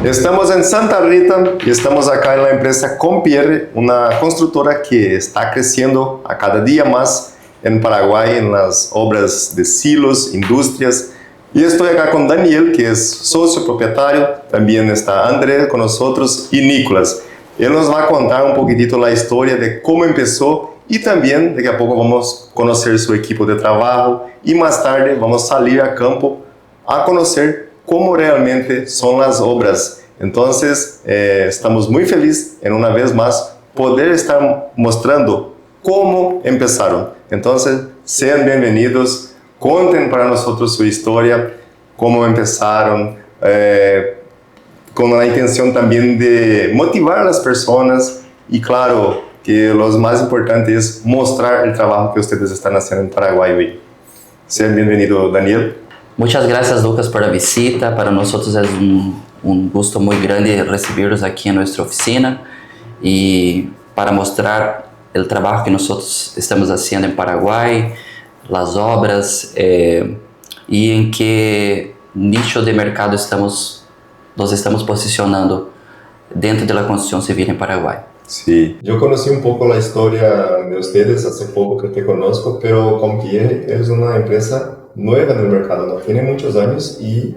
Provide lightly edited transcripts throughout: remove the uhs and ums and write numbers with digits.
Estamos en Santa Rita y estamos acá en la empresa Compierre, una constructora que está creciendo a cada día más en Paraguay en las obras de silos, industrias. Y estoy acá con Daniel, que es socio propietario. También está Andrés con nosotros y Nicolás. Él nos va a contar un poquitito la historia de cómo empezó y también de a poco vamos a conocer su equipo de trabajo y más tarde vamos a salir a campo a conocer cómo realmente son las obras. Entonces, estamos muy felices en una vez más poder estar mostrando cómo empezaron. Entonces, sean bienvenidos, conten para nosotros su historia, cómo empezaron, con la intención también de motivar a las personas y claro, que lo más importante es mostrar el trabajo que ustedes están haciendo en Paraguay hoy. Sean bienvenidos, Daniel. Muchas gracias, Lucas, por la visita. Para nosotros es un gusto muy grande recibirlos aquí en nuestra oficina y para mostrar el trabajo que nosotros estamos haciendo en Paraguay, las obras y en qué nicho de mercado nos estamos posicionando dentro de la construcción civil en Paraguay. Sí, yo conocí un poco la historia de ustedes hace poco que te conozco, pero Compierre es una empresa nueva en el mercado, no tiene muchos años y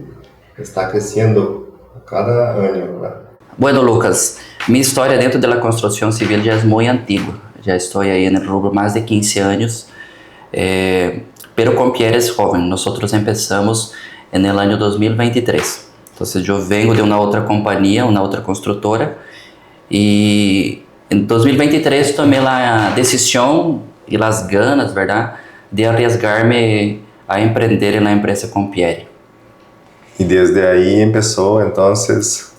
está creciendo cada año, ¿verdad? Bueno, Lucas, mi historia dentro de la construcción civil ya es muy antigua. Ya estoy ahí en el rubro más de 15 años, pero Compierre es joven. Nosotros empezamos en el año 2023. Entonces yo vengo de una otra compañía, una otra constructora, y en 2023 tomé la decisión y las ganas, ¿verdad?, de arriesgarme a emprender en la empresa Compierre. Y desde ahí empezó entonces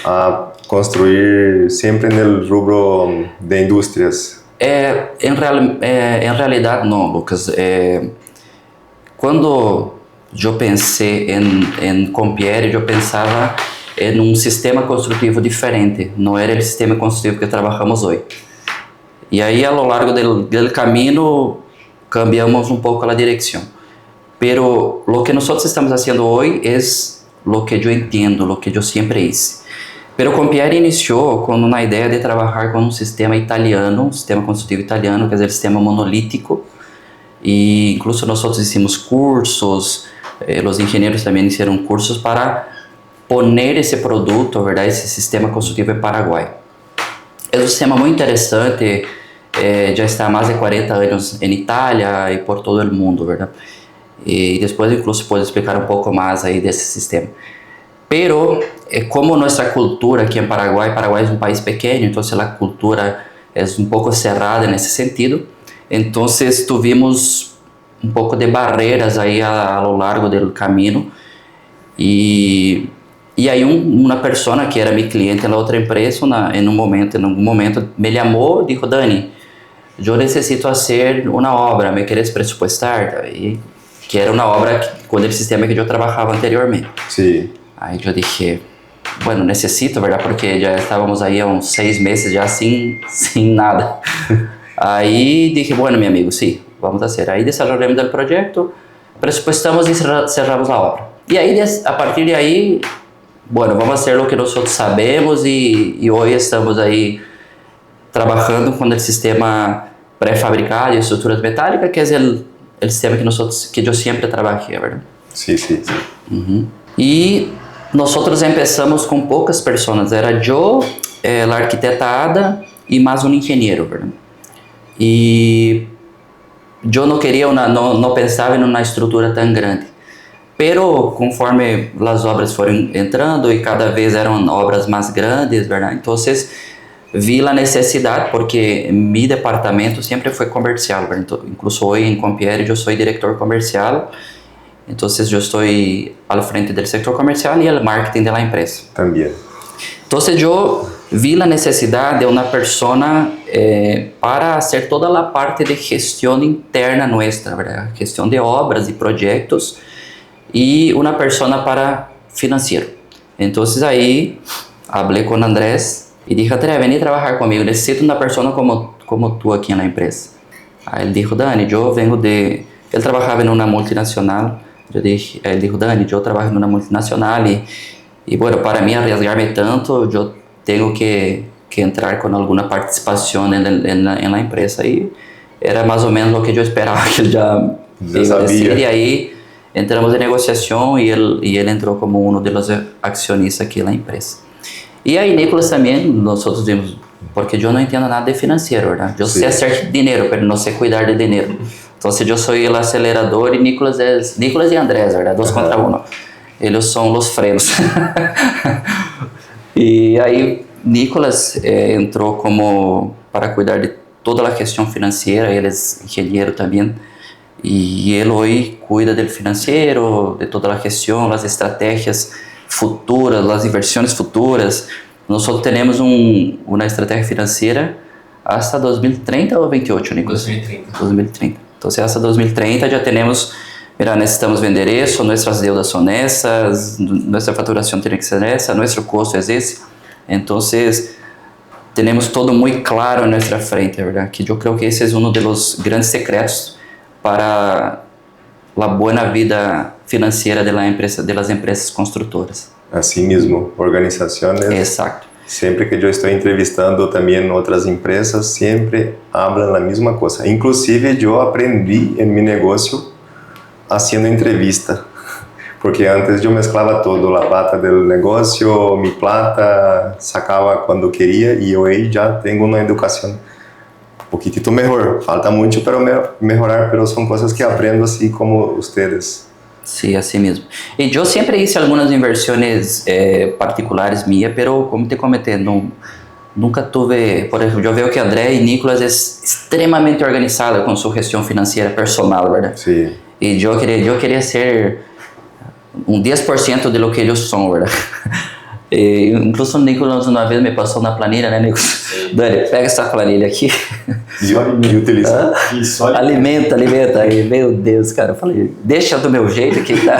a construir siempre en el rubro de industrias. En realidad no, Lucas. Cuando yo pensé en Compierre, yo pensaba en un sistema constructivo diferente, no era el sistema constructivo que trabajamos hoy. Y ahí a lo largo del camino cambiamos un poco la dirección. Pero lo que nosotros estamos haciendo hoy es lo que yo entiendo, lo que yo siempre hice. Pero Compierre inició con una idea de trabajar con un sistema italiano, un sistema constructivo italiano, que es el sistema monolítico. Y incluso nosotros hicimos cursos, los ingenieros también hicieron cursos para poner ese producto, ¿verdad?, ese sistema constructivo en Paraguay. Es un sistema muy interesante, ya está há más de 40 años en Italia y por todo el mundo, ¿verdad? Y después incluso puedo explicar un poco más ahí de ese sistema. Pero como nuestra cultura aquí en Paraguay es un país pequeño, entonces la cultura es un poco cerrada en ese sentido, entonces tuvimos un poco de barreras ahí a lo largo del camino y aí uma pessoa que era mi cliente na outra empresa, em algum momento me llamou e disse: Dani, eu necessito fazer uma obra, ¿me quieres presupuestar? E que era uma obra com o sistema que eu trabalhava anteriormente. Sí. Aí eu dije, bueno, necesito, ¿verdad? Porque já estávamos aí há uns 6 meses já sem nada. Aí dije, bueno, meu amigo, sí, vamos a hacer. Aí desarrollamos o projeto, presupuestamos e cerramos a obra. E aí, a partir de aí, bueno, vamos a hacer lo que nosotros sabemos y hoy estamos ahí trabajando con el sistema prefabricado y estructuras metálicas, que es el sistema que yo siempre trabajé, ¿verdad? Sí, sí, sí. Uh-huh. Y nosotros empezamos con pocas personas, era yo, la arquiteta Ada y más un ingeniero, ¿verdad? Y yo no quería, no pensaba en una estructura tan grande. Pero conforme as obras foram entrando e cada vez eram obras mais grandes, verdade? Então, vi a necessidade, porque mi departamento sempre foi comercial, verdade? Então, incluso hoje em Compierre eu sou diretor comercial, então eu estou ao frente do setor comercial e o marketing da empresa. Também. Então, eu vi a necessidade de uma pessoa para fazer toda a parte de gestão interna nossa, verdade? Gestão de obras e projetos. E uma pessoa para financeiro. Então, aí, falei com o Andrés e disse, André, vem trabalhar comigo, necessito uma pessoa como tu aqui na empresa. Aí ele disse, Dani, eu venho de... Ele trabalhava em uma multinacional, ele disse, Dani, eu trabalho em uma multinacional Y bueno, para mí arriesgarme tanto, yo tengo que entrar con alguna participación en la empresa. Y era más o menos lo que yo esperaba que él ya iba a decir. Y ahí entramos en negociación y él entró como uno de los accionistas aquí en la empresa. Y ahí Nicolás también, nosotros vimos, porque yo no entiendo nada de financiero, ¿verdad? Yo sé hacer dinero, pero no sé cuidar de dinero. Entonces yo soy el acelerador y Nicolás y Andrés, ¿verdad? 2 contra 1. Ellos son los frenos. Y ahí Nicolás entró como para cuidar de toda la gestión financiera, él es ingeniero también. Y él hoy cuida del financiero, de toda la gestión, las estrategias futuras, las inversiones futuras. Nosotros tenemos una estrategia financiera hasta 2030 o 28, Nicolás? 2030. 2030. Entonces hasta 2030 ya tenemos, mira, necesitamos vender eso, nuestras deudas son esas, nuestra facturación tiene que ser esa, nuestro costo es ese. Entonces tenemos todo muy claro en nuestra frente, ¿verdad? Que yo creo que ese es uno de los grandes secretos para la buena vida financiera de las empresas constructoras. Así mismo, organizaciones. Exacto. Siempre que yo estoy entrevistando también otras empresas, siempre hablan la misma cosa. Inclusive yo aprendí en mi negocio haciendo entrevista, porque antes yo mezclaba todo, la plata del negocio, mi plata, sacaba cuando quería, y hoy ya tengo una educación un poquitito mejor. Falta mucho para mejorar, pero son cosas que aprendo así como ustedes. Sí, así mismo. Y yo siempre hice algunas inversiones particulares mías, pero como te comenté, nunca tuve, por ejemplo, yo veo que André y Nicolás es extremadamente organizado con su gestión financiera personal, ¿verdad? Sí. Y yo quería ser un 10% de lo que ellos son, ¿verdad? Incluso Nicolás una vez me pasó una planilha, né, Nicolás? Dani, pega essa planilha aqui. E utiliza. Alimenta. Aí, meu Deus, cara, eu falei, deixa do meu jeito que tá.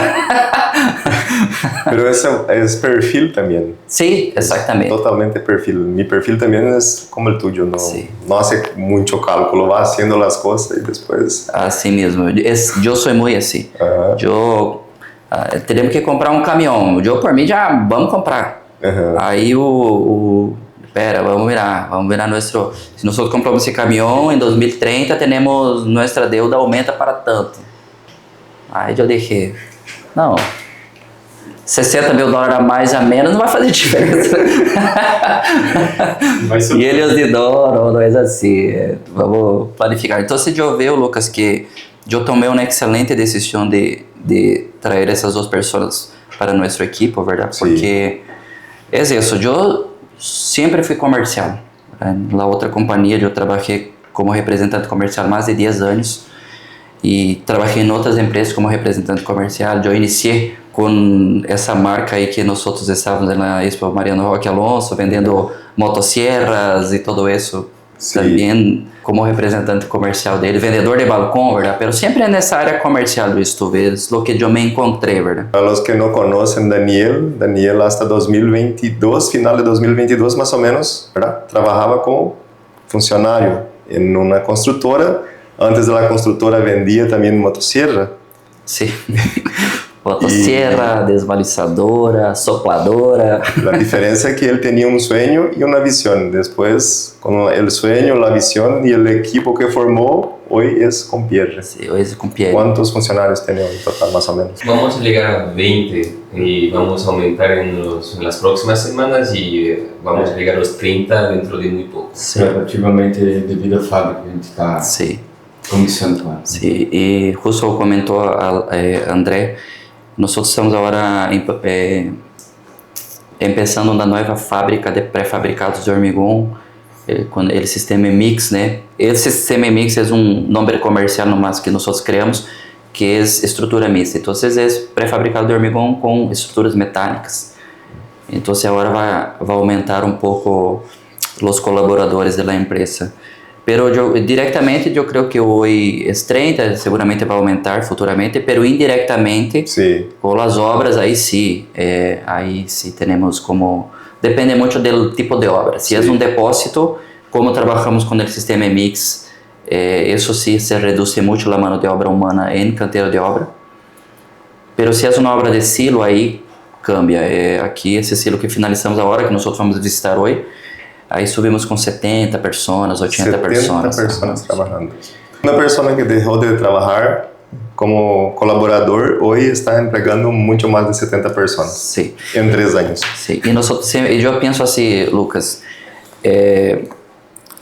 Pero ese es perfil también. Sí, exactamente. Totalmente perfil. Mi perfil también es como el tuyo, no hace mucho cálculo, va haciendo las cosas y después... Así mismo, yo soy muy así. Yo, tenemos que comprar um caminhão, eu por mim já vamos comprar. Aí espera, vamos mirar nuestro, se nós compramos esse caminhão em 2030 tenemos nuestra deuda aumenta para tanto. Aí eu deixei, não, $60 mil a mais a menos não vai fazer diferença. E eles dizem, não é assim, vamos planificar. Então se eu vejo, Lucas, que eu tomei uma excelente decisão de trazer essas 2 pessoas para nosso equipo, verdade? Porque é isso, eu sempre fui comercial. Na outra companhia eu trabalhei como representante comercial mais de 10 anos e trabalhei em outras empresas como representante comercial. Eu iniciei com essa marca aí que nós estávamos na Expo Mariano Roque Alonso, vendendo motosserras e todo isso. Também como representante comercial dele, vendedor de balcón, ¿verdad? Pero siempre en esa área comercial yo estuve, es lo que yo me encontré, ¿verdad? Para los que no conocen Daniel hasta 2022, final de 2022 más o menos, ¿verdad? Trabajaba como funcionario en una constructora. Antes de la constructora vendía también motosierra. Sí. Motosierra, desvalizadora, sopladora. La diferencia es que él tenía un sueño y una visión. Después, con el sueño, la visión y el equipo que formó, hoy es Compierre. Sí, hoy es Compierre. ¿Cuántos funcionarios tenía en total, más o menos? Vamos a llegar a 20 y vamos a aumentar en las próximas semanas y vamos a llegar a los 30 dentro de muy poco. Sí. Relativamente devido à fábrica, a gente está começando com ela. Sim, e justo comentou André, nós estamos agora começando uma nova fábrica de pré-fabricados de hormigón, com o sistema Mix, né? Esse sistema Mix é um nome comercial nomás que nós criamos, que é estrutura mista. Então, é pré-fabricado de hormigón com estruturas metálicas. Então, agora vai aumentar um pouco os colaboradores da empresa. Pero directamente eu creio que hoje es 30, seguramente vai aumentar futuramente, pero indirectamente com as obras aí sí temos como, depende muito do tipo de obra. Se é um depósito, como trabalhamos com o sistema Mix, isso sí se reduz muito a mão de obra humana em canteiro de obra. Pero se é uma obra de silo, aí cambia. Aqui, esse silo que finalizamos agora, que nós vamos visitar hoje, aí subimos com 70 pessoas, 80 pessoas. 70 pessoas trabalhando. Uma pessoa que deixou de trabalhar como colaborador hoje está empregando muito mais de 70 pessoas. Sim. Em 3 anos. Sim. E eu penso assim, Lucas,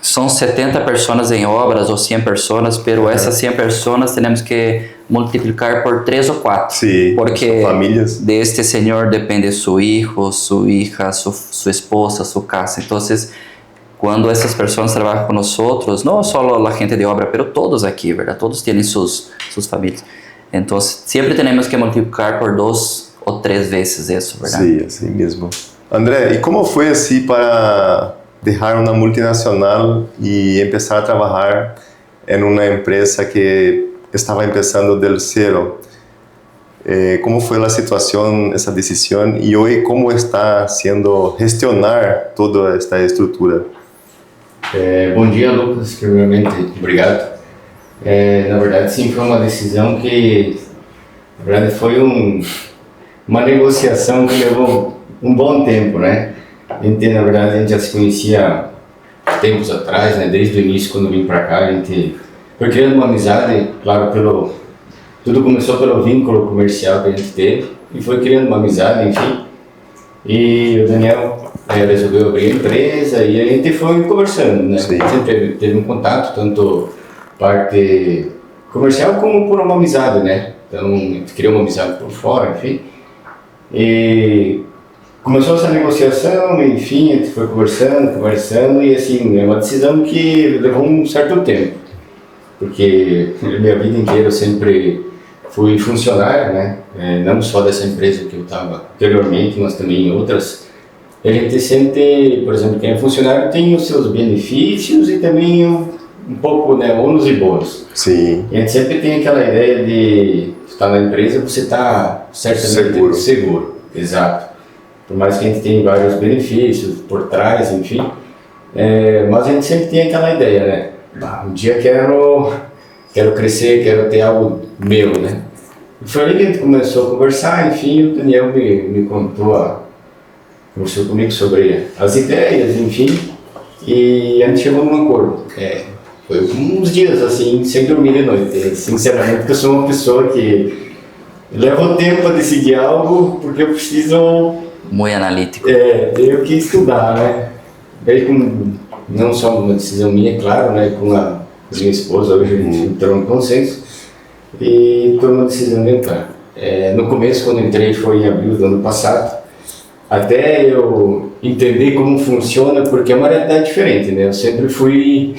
são 70 pessoas em obras ou 100 pessoas, pero essas 100 pessoas temos que multiplicar por 3 ou 4. Sí, porque famílias. De este señor depende su hijo, su hija, su esposa, su casa. Entonces, quando essas pessoas trabalham com nós, não só a gente de obra, pero todos aqui, verdade? Todos têm suas famílias. Então, sempre temos que multiplicar por 2 ou 3 vezes isso, verdade? Sim, assim mesmo. André, e como foi assim para deixar uma multinacional e começar a trabalhar em uma empresa que estava começando do zero? Como foi a situação, essa decisão, e hoje como está sendo gestionar toda esta estrutura? Bom dia, Lucas. Primeiramente, obrigado. Na verdade, sim, foi uma decisão que, na verdade, foi uma negociação que levou um bom tempo, né? Na verdade, a gente já se conhecia tempos atrás, né? Desde o início, quando vim para cá, a gente foi criando uma amizade, claro, tudo começou pelo vínculo comercial que a gente teve e foi criando uma amizade, enfim. E o Daniel resolveu abrir a empresa e a gente foi conversando, né? Sim. Sempre teve um contato, tanto parte comercial como por uma amizade, né? Então, a gente criou uma amizade por fora, enfim. E começou essa negociação, enfim, a gente foi conversando e assim, é uma decisão que levou um certo tempo. Porque na minha vida inteira eu sempre fui funcionário, né? Não só dessa empresa que eu estava anteriormente, mas também em outras. A gente sempre, por exemplo, quem é funcionário tem os seus benefícios e também um pouco, né, ônus e bônus. Sim. E a gente sempre tem aquela ideia de estar na empresa, você está certamente seguro. Exato. Por mais que a gente tenha vários benefícios por trás, enfim. Mas a gente sempre tem aquela ideia, né? Um dia quero crescer, quero ter algo meu, né? E foi aí que a gente começou a conversar, enfim, o Daniel me conversou comigo sobre as ideias, enfim, e a gente chegou num acordo. Foi uns dias assim, sem dormir de noite, sinceramente, porque eu sou uma pessoa que leva o tempo a decidir algo, porque eu preciso... Muito analítico. Tenho que estudar, né? Daí não só uma decisão minha, claro, né, com a minha esposa, hoje a gente entrou no consenso e tomou uma decisão de entrar. No começo, quando entrei, foi em abril do ano passado, até eu entender como funciona, porque é uma realidade diferente, né? Eu sempre fui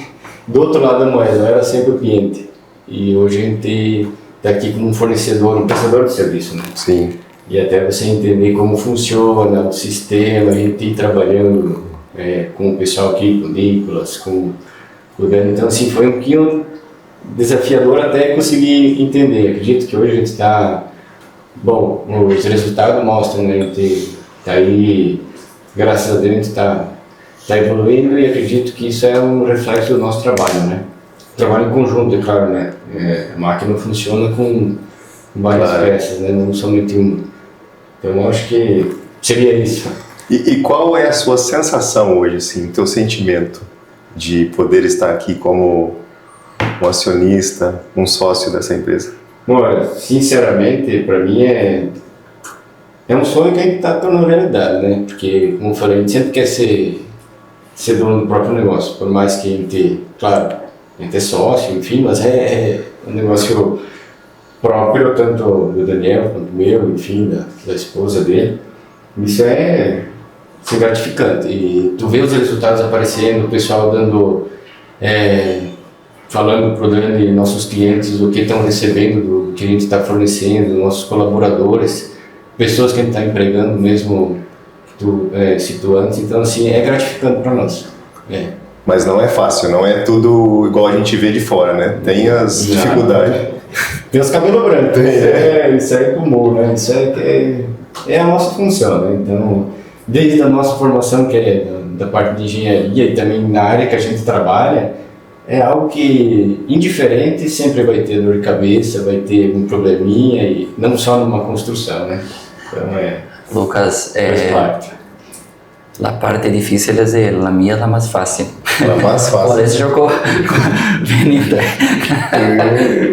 do outro lado da moeda, eu era sempre o cliente. E hoje a gente está aqui como um fornecedor, um prestador de serviço, né? Sim. E até você entender como funciona o sistema, a gente ir trabalhando com o pessoal aqui, com o Nicolas, com o Dani. Então, assim, foi um pouquinho desafiador até conseguir entender. Acredito que hoje a gente está... Bom, os resultados mostram, né? A gente está aí, graças a Deus, a gente está evoluindo e acredito que isso é um reflexo do nosso trabalho, né? Trabalho em conjunto, é claro, né? A máquina funciona com várias peças, né? Não somente uma. Então, eu acho que seria isso. E qual é a sua sensação hoje, assim, teu sentimento de poder estar aqui como um acionista, um sócio dessa empresa? Bom, sinceramente, para mim é um sonho que a gente está tornando realidade, né? Porque, como eu falei, a gente sempre quer ser dono do próprio negócio, por mais que a gente, claro, a gente é sócio, enfim, mas é um negócio próprio, tanto do Daniel quanto meu, enfim, da esposa dele. Isso é gratificante. E tu vê os resultados aparecendo, o pessoal dando, falando para o Dani, nossos clientes, o que estão recebendo, do que a gente está fornecendo, nossos colaboradores, pessoas que a gente está empregando mesmo, tu citou antes. Então, assim, é gratificante para nós. Mas não é fácil, não é tudo igual a gente vê de fora, né? Tem as dificuldades. Tem os cabelos brancos, isso é comum, né? Isso é a nossa função, né? Então, desde a nossa formação, que é da parte de engenharia e também na área que a gente trabalha, é algo que, indiferente, sempre vai ter dor de cabeça, vai ter um probleminha, e não só numa construção, né? Então, Lucas, Faz parte. la parte difícil es la mía, la más fácil. La mais Por fácil. isso jogou Benita.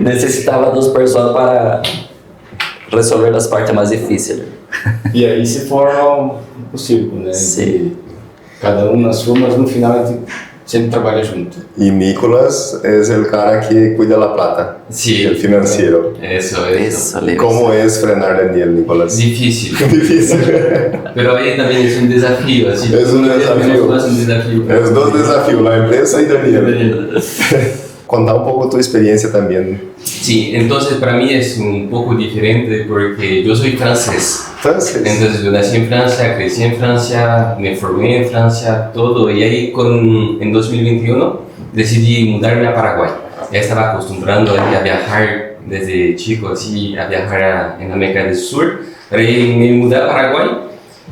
Necessitava 2 pessoas para resolver as partes mais difíceis. E aí se forma um círculo, né? Sim. De cada um na sua, mas no final a gente sempre trabalha junto. Y Nicolás es el cara que cuida la plata, Sí. el financiero. Eso. Isso, Lewis. ¿Cómo es frenar a Daniel, Nicolás? Difícil. Difícil. Pero ahí también es un desafío. Así, Es un desafío. Es un desafío. Es 2 desafíos, la empresa y Daniel. Contar un poco tu experiencia también. Sí, entonces para mí es un poco diferente porque yo soy francés. Entonces, Entonces yo nací en Francia, crecí en Francia, me formé en Francia, todo. Y ahí en 2021 decidí mudarme a Paraguay. Ya estaba acostumbrando a viajar desde chico, así, a viajar en América del Sur. Pero ahí me mudé a Paraguay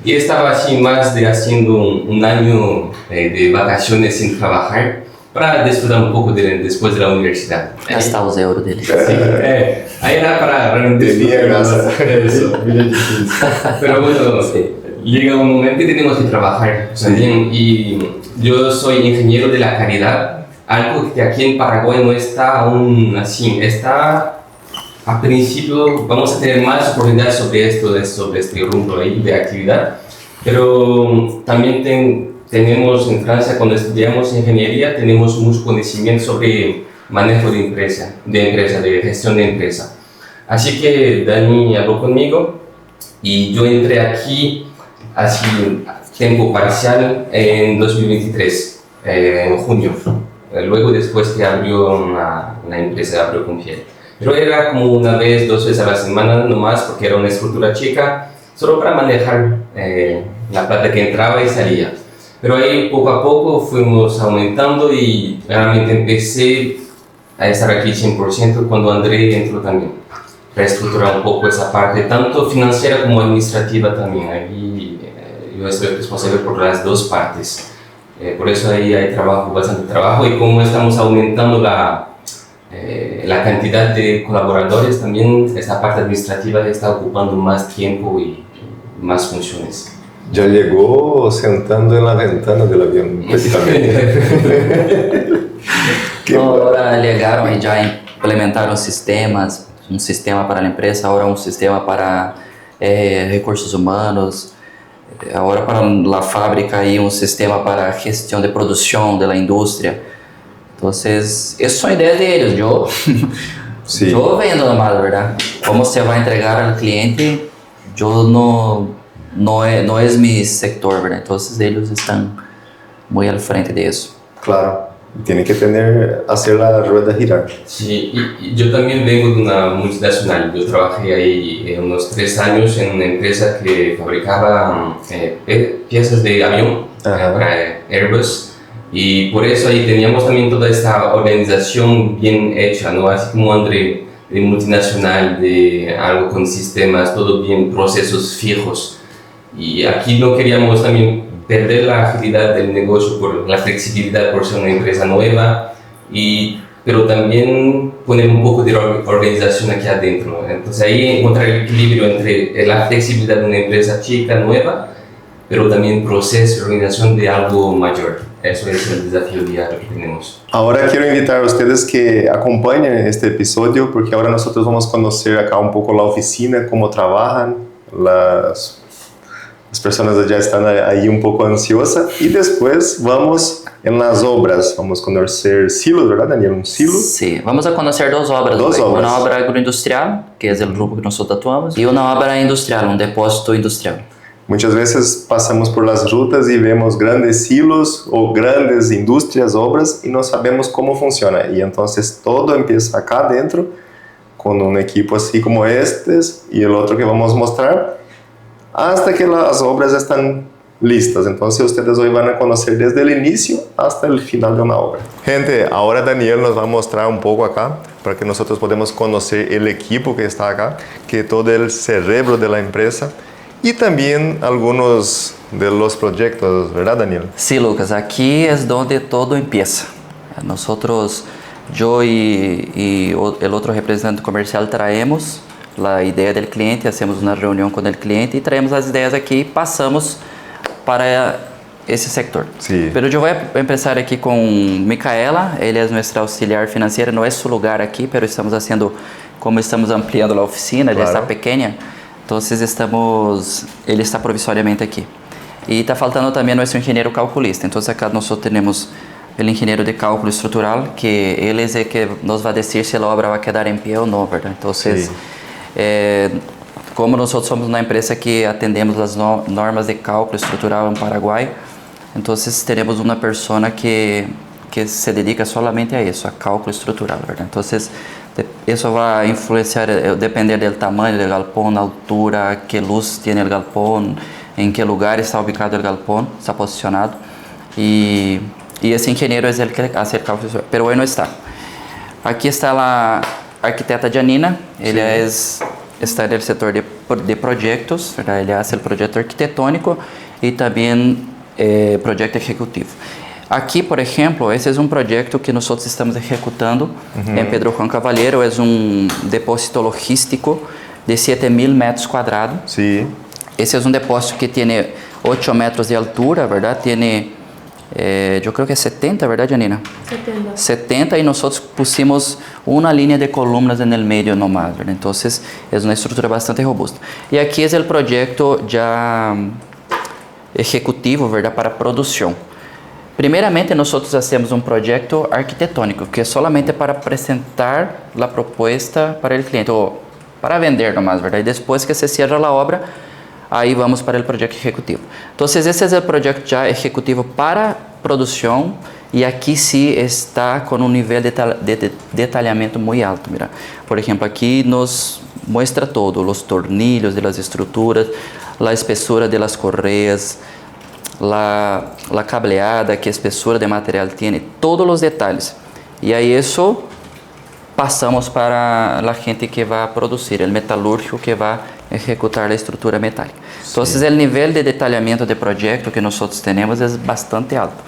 y estaba así más de haciendo un año de vacaciones sin trabajar para disfrutar un poco después de la universidad. Gastar os euros dele. Sí, ahí era para Tenía ganas. eso. Vida difícil. Pero bueno, llega un momento que tenemos que trabajar también. Y yo soy ingeniero de la calidad, algo que aquí en Paraguay no está aún así. Está a principio, vamos a tener más oportunidades sobre este rubro ahí de actividad. Pero también tenemos en Francia, cuando estudiamos ingeniería, tenemos mucho conocimiento sobre manejo de empresa, de gestión de empresa. Así que Dani habló conmigo y yo entré aquí hace tiempo parcial en 2023, en junio, luego después que abrió la empresa, abrió con Fiel. Pero era como 1 vez, 2 veces a la semana nomás, porque era una estructura chica, solo para manejar la plata que entraba y salía. Pero ahí poco a poco fuimos aumentando y realmente empecé a estar aquí 100% cuando André entró también. Reestructurar un poco esa parte, tanto financiera como administrativa también. Ahí yo estoy responsable por las 2 partes. Por eso ahí hay bastante trabajo y como estamos aumentando la cantidad de colaboradores, también esta parte administrativa está ocupando más tiempo y más funciones. ya llegó sentando en la ventana del avión, prácticamente. Então, agora chegaram e já implementaram sistemas, um sistema para a empresa, agora um sistema para recursos humanos, agora para a fábrica e um sistema para gestão de produção da indústria. Então, essas são ideias deles. Eu vendo nomás, verdade? Como você vai entregar ao cliente, eu não é meu sector, verdade? Então, eles estão muito al frente disso. Claro. Tiene que hacer la rueda girar. Sí, y yo también vengo de una multinacional. Yo trabajé ahí unos 3 años en una empresa que fabricaba piezas de avión para Airbus. Y por eso ahí teníamos también toda esta organización bien hecha, ¿no? Así como André, de multinacional, de algo con sistemas, todo bien, procesos fijos. Y aquí no queríamos también perder la agilidad del negocio por la flexibilidad por ser una empresa nueva, pero también poner un poco de organización aquí adentro. Entonces ahí encontrar el equilibrio entre la flexibilidad de una empresa chica, nueva, pero también proceso y organización de algo mayor. Eso es el desafío diario que tenemos. Ahora quiero invitar a ustedes que acompañen este episodio, porque ahora nosotros vamos a conocer acá un poco la oficina, cómo trabajan, las personas ya están ahí un poco ansiosas y después vamos en las obras, vamos a conocer silos, ¿verdad, Daniel? Un silo. Sim, vamos a conhecer 2 obras. Uma obra agroindustrial, que é o grupo que nós atuamos, e uma obra industrial, um depósito industrial. Muchas veces pasamos por las rutas y vemos grandes silos o grandes industrias, obras y no sabemos cómo funciona. Y entonces todo empieza acá adentro con un equipo así como estes y el otro que vamos a mostrar hasta que las obras están listas. Entonces ustedes hoy van a conocer desde el inicio hasta el final de una obra. Gente, ahora Daniel nos va a mostrar un poco acá para que nosotros podamos conocer el equipo que está acá, que todo el cerebro de la empresa y también algunos de los proyectos, ¿verdad, Daniel? Sí, Lucas, aquí es donde todo empieza. Nosotros, yo y el otro representante comercial traemos a ideia do cliente, hacemos uma reunião com o cliente e traemos as ideias aqui e passamos para esse sector. Sí. Pero eu vou começar aqui com Micaela, ele é nossa auxiliar financeira, não é seu lugar aqui, pero estamos fazendo, como estamos ampliando a oficina, Claro. ela está pequena, então ele está provisoriamente aqui. E está faltando também nosso engenheiro calculista, então acá nós temos o engenheiro de cálculo estrutural, que ele é que nos vai dizer se a obra vai quedar em pé ou não, verdade? Então, como nós somos uma empresa que atendemos as normas de cálculo estrutural no Paraguai, então teremos uma pessoa que se dedica solamente a isso, a cálculo estrutural, verdade? Então, isso vai influenciar, depender do tamanho do galpão, na altura, que luz tem o galpão, em que lugar está ubicado o galpão, está posicionado, e esse engenheiro é ele que faz o cálculo estrutural, mas hoje não está. Aqui está a arquiteta Janina, ele está no setor de projetos, verdade? Ele faz o projeto arquitetônico e também projeto executivo. Aqui, por exemplo, esse é um projeto que nós estamos executando em Pedro Juan Cavalheiro, é um depósito logístico de 7.000 metros quadrados. Sí. Esse é um depósito que tem 8 metros de altura, verdade? Tem, eu creio que é 70, verdade, Janina? 70. 70 e nós pusimos uma linha de columnas no meio nomás, verdade? Então, é uma estrutura bastante robusta. E aqui é o projeto já executivo, verdade, para produção. Primeiramente, nós fazemos um projeto arquitetônico, que é solamente para apresentar a proposta para o cliente, ou para vender nomás, verdade? Depois que se cierra a obra, aí vamos para o projeto executivo. Então, esse é o projeto já executivo para produção, e aqui sim está com um nível de detalhamento muito alto. Mira. Por exemplo, aqui nos mostra todo, os tornilhos das estruturas, a espessura das correias, a cableada, que espessura de material tem, todos os detalhes. E aí isso passamos para a gente que vai produzir, o metalúrgico que vai executar a estrutura metálica. Então, o nível de detalhamento de projeto que nós temos é bastante alto.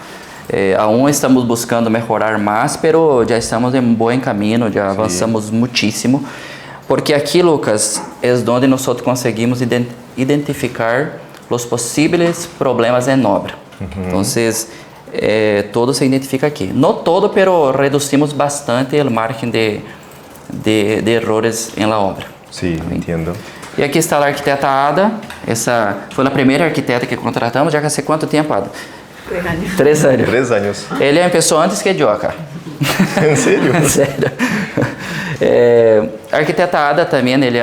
Aún estamos buscando melhorar mais, pero já estamos em bom caminho, já avançamos muitíssimo, porque aqui, Lucas, é onde nós conseguimos identificar os possíveis problemas em obra. Então, todo se identifica aqui. Não todo, pero reduzimos bastante o margem de errores em la obra. Sí, entiendo. E aqui está a arquiteta Ada. Essa foi a primeira arquiteta que contratamos. Já há quanto tempo, Ada? 3 anos. 3 anos. 3 años. Ele começou antes que eu, cara. ¿En serio? Sério. A arquiteta Ada também, ele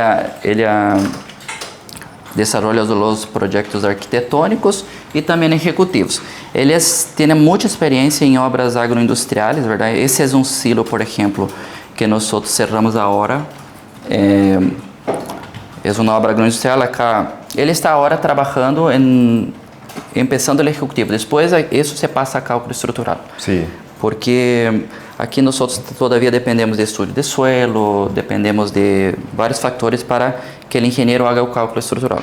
desenvolve os projetos arquitetônicos e também executivos. Ele tem muita experiência em obras agroindustriais, verdade? Esse é um silo, por exemplo, que nós cerramos agora. É uma obra agroindustrial. Acá, ele está agora trabalhando começando o executivo. Depois, isso se passa a cálculo estrutural. Sí. Porque aqui nós todavia dependemos de estudo de suelo, dependemos de vários fatores para que o engenheiro haga o cálculo estrutural.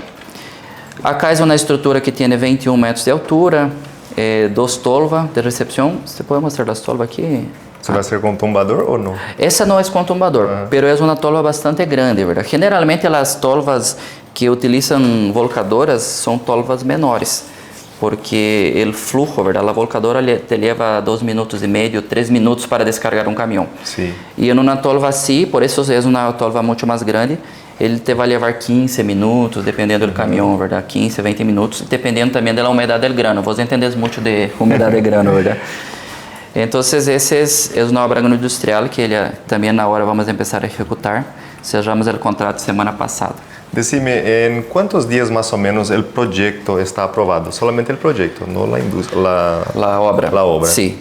Acá é uma estrutura que tem 21 metros de altura, 2 tolvas de recepção. Você pode mostrar as tolvas aqui? ¿Se va a hacer con tumbador o no? Essa não é com tumbador, pero é uma tolva bastante grande, verdade? Generalmente as tolvas que utilizam volcadoras são tolvas menores, porque o flujo, verdade? A volcadora te leva 2 minutos e meio, 3 minutos para descargar um caminhão. Sí. E em uma tolva assim, por isso é uma tolva muito mais grande, ele te vai levar 15 minutos, dependendo do caminhão, verdade? 15, 20 minutos, dependendo também da umidade do grano. Você entende muito de umidade de grano, verdade? Então, esse é uma obra agroindustrial que ele também na hora vamos começar a executar. Cerramos o contrato semana passada. Decime, ¿en cuántos días más o menos el proyecto está aprobado? Solamente el proyecto, no la industria, La obra. La obra. Sim.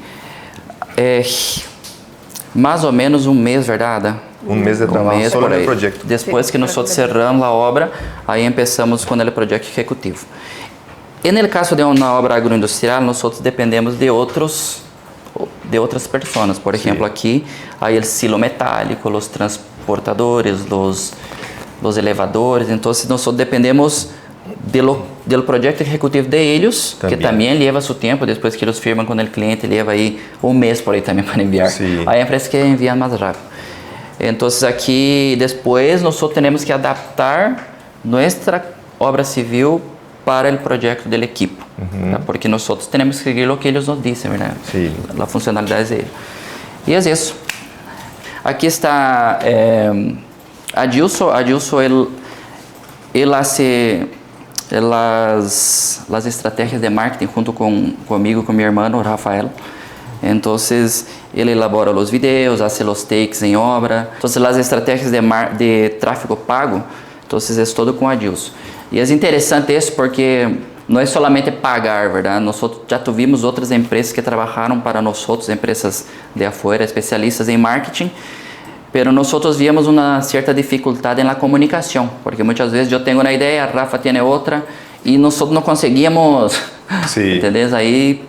Mais ou menos um mês, verdade? Un mes de trabajo mês solo por en aí. el proyecto. Depois que nós cerramos a obra, aí começamos com o projeto executivo. E no caso de uma obra agroindustrial, nós dependemos de outras pessoas. Por exemplo, aqui, aí o silo metálico, os transportadores, os elevadores. Então, nós dependemos do projeto executivo de eles, que também leva seu tempo. Depois que eles firmam com o cliente, leva aí um mês por aí também para enviar. Sim. Aí a empresa quer enviar mais rápido. Entonces aquí después nosotros tenemos que adaptar nuestra obra civil para el proyecto del equipo, ¿verdad? Porque nosotros tenemos que seguir lo que ellos nos dicen, ¿verdad? Sí. La funcionalidad es de ellos. Y es eso. Aquí está Adilson. Adilson, él hace las estrategias de marketing junto conmigo, con mi hermano Rafael. Entonces, ele elabora os videos, hace os takes em obra. Então, as estratégias de tráfego pago, então, é todo com Adilson. E é interessante isso porque não é somente pagar, verdade? Nós já tivemos outras empresas que trabalharam para nós, empresas de afuera, especialistas em marketing, pero nós víamos uma certa dificuldade na comunicação, porque muitas vezes eu tenho uma ideia, Rafa tem outra, e nós não conseguíamos, entendeu? Aí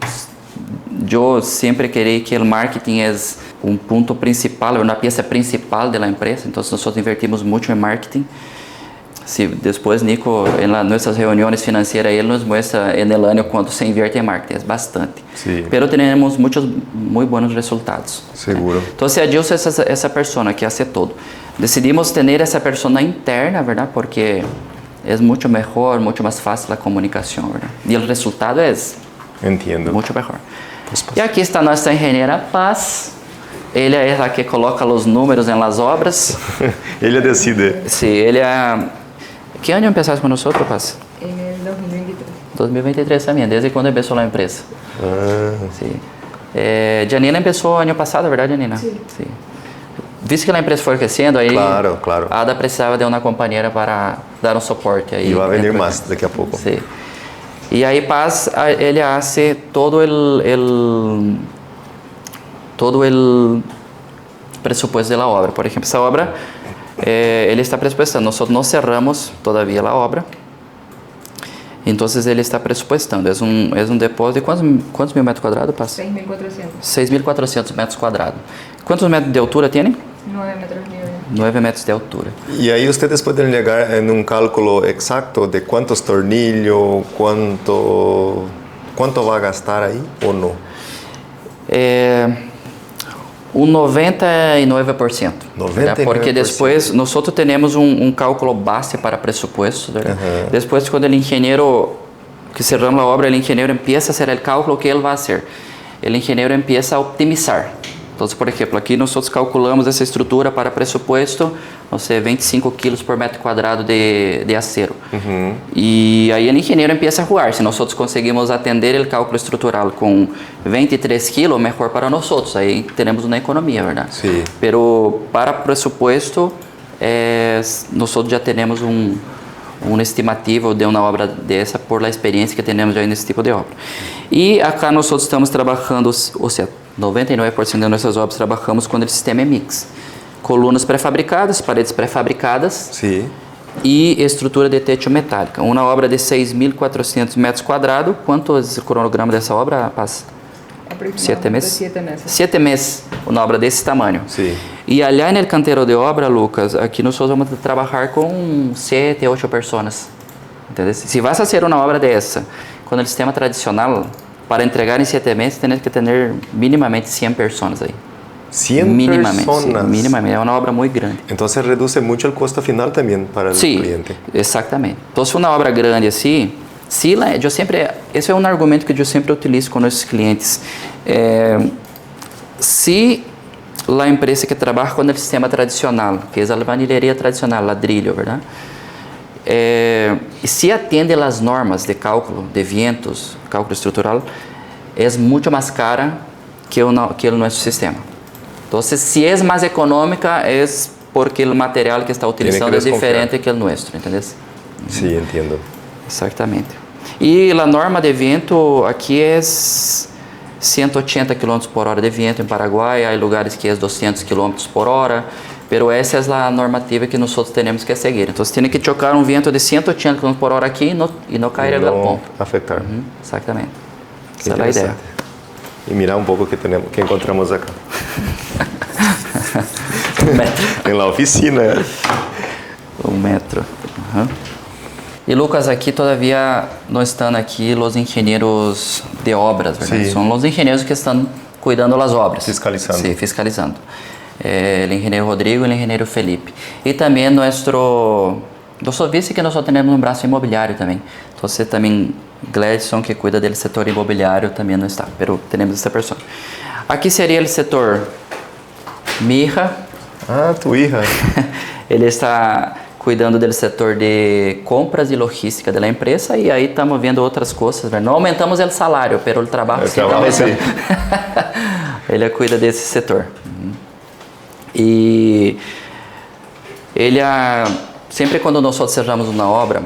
eu sempre queria que o marketing é um ponto principal, uma peça principal da empresa, então nós invertimos muito em marketing. Se depois Nico, em nossas reuniões financeiras, ele nos mostra no ano quanto se invierte em marketing, é bastante. Pero temos muito bons resultados. Seguro. Então, Adilson é essa pessoa que hace todo. Decidimos ter essa pessoa interna, verdade? Porque é muito melhor, muito mais fácil a comunicação, verdade? E o resultado é muito melhor. E aqui está nossa engenheira Paz. Ele é a que coloca os números nas obras. Ele decide. Sim, ele é... Que ano empezaste com nós, Paz? En el 2023. 2023 também, desde quando começou a empresa. Sim. Janina começou ano passado, verdade, Janina? Sim. Visto que a empresa foi crescendo, aí claro. a Ada precisava de uma companheira para dar um suporte. Aí, e vai vender mais daqui a pouco. Sim. E aí Paz, ele faz todo o presupuesto da obra. Por exemplo, essa obra, ele está presupuestando. Nós não cerramos todavia a obra. Então, ele está presupuestando. É um depósito de quantos mil metros quadrados, Paz? 6.400. 6.400 metros quadrados. Quantos metros de altura tem? 9 metros de altura. 9 metros de altura. E aí vocês podem chegar em um cálculo exato de quantos tornilhos, quanto vai gastar aí ou não? Um 99%. 99%. Porque depois nós temos um cálculo base para presupuesto. Depois, quando o engenheiro que cerramos a obra, o engenheiro começa a fazer o cálculo que ele vai fazer. O engenheiro começa a optimizar. Então, por exemplo, aqui nós calculamos essa estrutura para presupuesto, não sei, 25 quilos por metro quadrado de acero. E aí o engenheiro começa a jogar. Se nós conseguimos atender o cálculo estrutural com 23 quilos, melhor para nós. Aí teremos uma economia, verdade? Sim. Pero para presupuesto, nós já temos um estimativo de uma obra dessa por a experiência que temos já nesse tipo de obra. E acá nós estamos trabalhando, ou seja, 99% de nossas obras trabalhamos quando o sistema é mix. Colunas pré-fabricadas, paredes pré-fabricadas. Sim. E estrutura de teto metálica. Uma obra de 6.400 metros quadrados. Quanto é o cronograma dessa obra, Paz? 7 meses? 7 meses. 7 meses, uma obra desse tamanho. Sim. E allá no canteiro de obra, Lucas, aqui nós vamos trabalhar com 7, 8 pessoas. Entendeu? Se vas a fazer uma obra dessa, com o sistema tradicional, para entregar em 7 meses, tens que ter minimamente 100 pessoas aí. 100 minimamente, pessoas? Sim, minimamente, é uma obra muito grande. Então, reduz muito o custo final também para o cliente. Sim, exatamente. Então, se uma obra grande assim, esse é um argumento que eu sempre utilizo com nossos clientes. Se a empresa que trabalha com o sistema tradicional, que é a albañilería tradicional, ladrilho, verdade? Se atende às normas de cálculo de vientos, cálculo estrutural, é muito mais cara que o nosso sistema. Então, se é mais econômica, é porque o material que está utilizando é diferente que o nosso, entendeu? Sim, entendo. Exatamente. E a norma de vento aqui é 180 km por hora de vento em Paraguai, há lugares que é 200 km por hora, pero essa é a normativa que nós temos que seguir. Então, você tem que chocar um vento de 180 km por hora aqui e não cair no ponto. Afetar. Exatamente. Que essa é a ideia. E mirar um pouco o que encontramos acá. Tem lá a oficina. 1 metro. E Lucas, aqui todavia não estão aqui os engenheiros de obras, verdade? São os engenheiros que estão cuidando das obras. Fiscalizando. Sim, fiscalizando. el ingeniero Rodrigo y el ingeniero Felipe. Y también nuestro vice, que nosotros tenemos un brazo inmobiliario también. Entonces también Gladson, que cuida del setor inmobiliario, también no está, pero tenemos esta persona. Aquí sería el setor mi hija. Ah, tu hija. Ele está cuidando do setor de compras e logística da empresa, e aí estamos vendo outras coisas. Não aumentamos o salário, mas o trabalho sim. Ele cuida desse setor. E ele, sempre quando nós cerramos uma obra,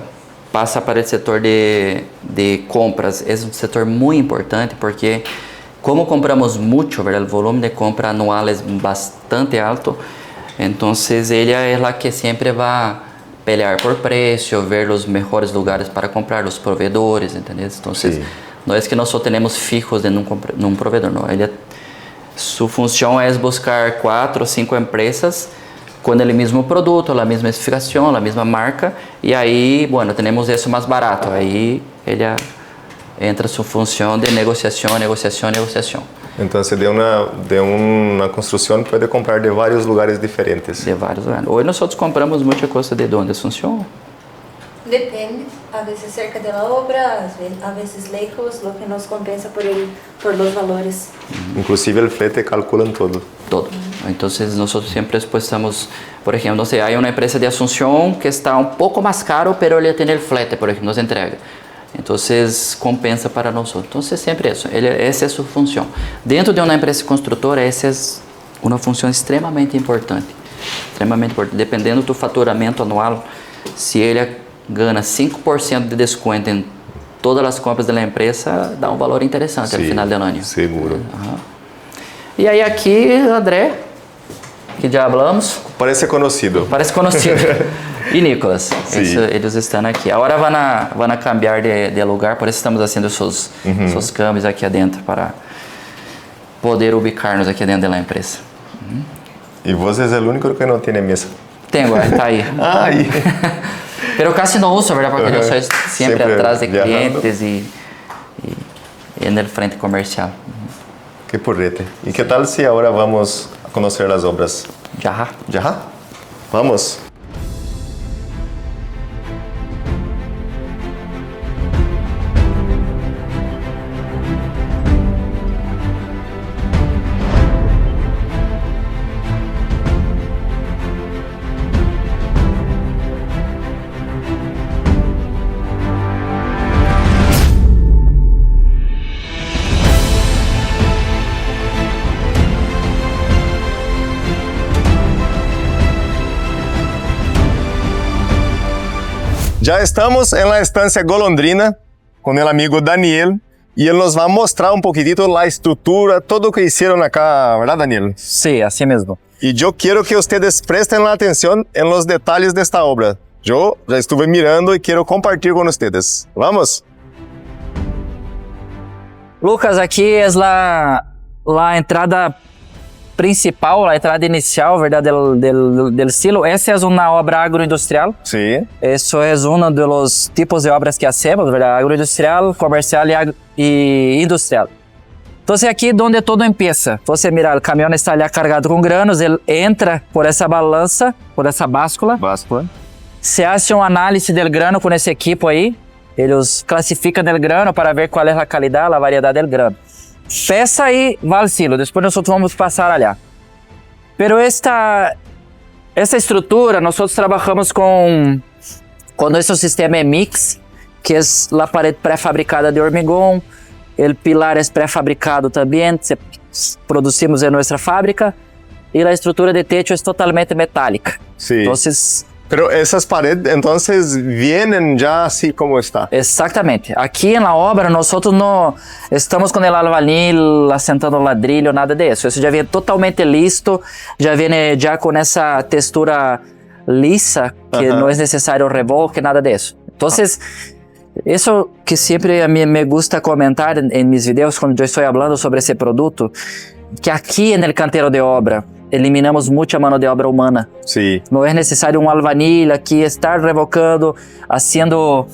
passa para o setor de compras. É um setor muito importante, porque como compramos muito, o volume de compra anual é bastante alto. Entonces ella es la que siempre va a pelear por precio, ver los mejores lugares para comprar, los proveedores, ¿entendés? Entonces sí. No es que nosotros tenemos fijos en un proveedor, no. Su función es buscar 4 o 5 empresas con el mismo producto, la misma especificación, la misma marca, y ahí, bueno, tenemos eso más barato. Ahí ella entra su función de negociación. Entonces, de una construcción puede comprar de varios lugares diferentes. De varios lugares. Hoy nosotros compramos mucha cosa de donde Asunción. Depende, a veces cerca de la obra, a veces lejos, lo que nos compensa por los valores. Inclusive el flete calculan todo. Todo. Entonces nosotros siempre pues estamos, por ejemplo, no sé, hay una empresa de Asunción que está un poco más caro, pero ella tiene el flete, por ejemplo, nos entrega. Entonces compensa para nosotros. Entonces siempre eso, esa es su función. Dentro de una empresa constructora, esa es una función extremadamente importante. Dependendo do faturamento anual, se ele gana 5% de descuento em todas as compras da empresa, dá um valor interessante no final do ano. Seguro. Uhum. E aí aqui, André, que já falamos. Parece conhecido. E Nicolas, eles estão aqui. Agora vão cambiar de lugar, por isso estamos fazendo seus câmbios aqui adentro para poder ubicar-nos aqui dentro da empresa. E você é o único que não tem mesa? Tenho, está aí. Aí. Pero casi no uso, ¿verdad? Porque yo soy siempre atrás de clientes y en el frente comercial. Qué porrete. ¿Y qué tal si ahora vamos a conocer las obras? Ya. Vamos. Ya estamos en la estancia Golondrina con el amigo Daniel y él nos va a mostrar un poquitito la estructura, todo lo que hicieron acá, ¿verdad, Daniel? Sí, así mismo. Y yo quiero que ustedes presten la atención en los detalles de esta obra. Yo ya estuve mirando y quiero compartir con ustedes. ¡Vamos! Lucas, aquí es la entrada principal, a entrada inicial, ¿verdad? Del silo. Essa es una obra agroindustrial. Sí. Eso es uno de los tipos de obras que hacemos, ¿verdad? Agroindustrial, comercial y industrial. Entonces aquí donde todo empieza. Entonces mira, el camión está allá cargado con granos, él entra por esa balanza, por esa báscula. Se hace un análisis del grano con ese equipo ahí. Ellos clasifican el grano para ver cuál es la calidad, la variedad del grano. Pesa y va al silo, después nosotros vamos a pasar allá. Pero esta estructura, nosotros trabajamos con nuestro sistema mix, que es la pared prefabricada de hormigón, el pilar es prefabricado también, producimos en nuestra fábrica, y la estructura de techo es totalmente metálica. Sí. Entonces, pero esas paredes entonces vienen ya así como está. Exactamente. Aquí en la obra nosotros no estamos con el albañil asentando ladrillo, nada de eso. Eso ya viene totalmente listo, ya viene ya con esa textura lisa, que no es necesario revolque, nada de eso. Entonces, eso que siempre a mí me gusta comentar en mis videos cuando yo estoy hablando sobre ese producto, que aquí en el cantero de obra, eliminamos mucha mano de obra humana. Sí. No es necesario un albañil aquí estar revocando, haciendo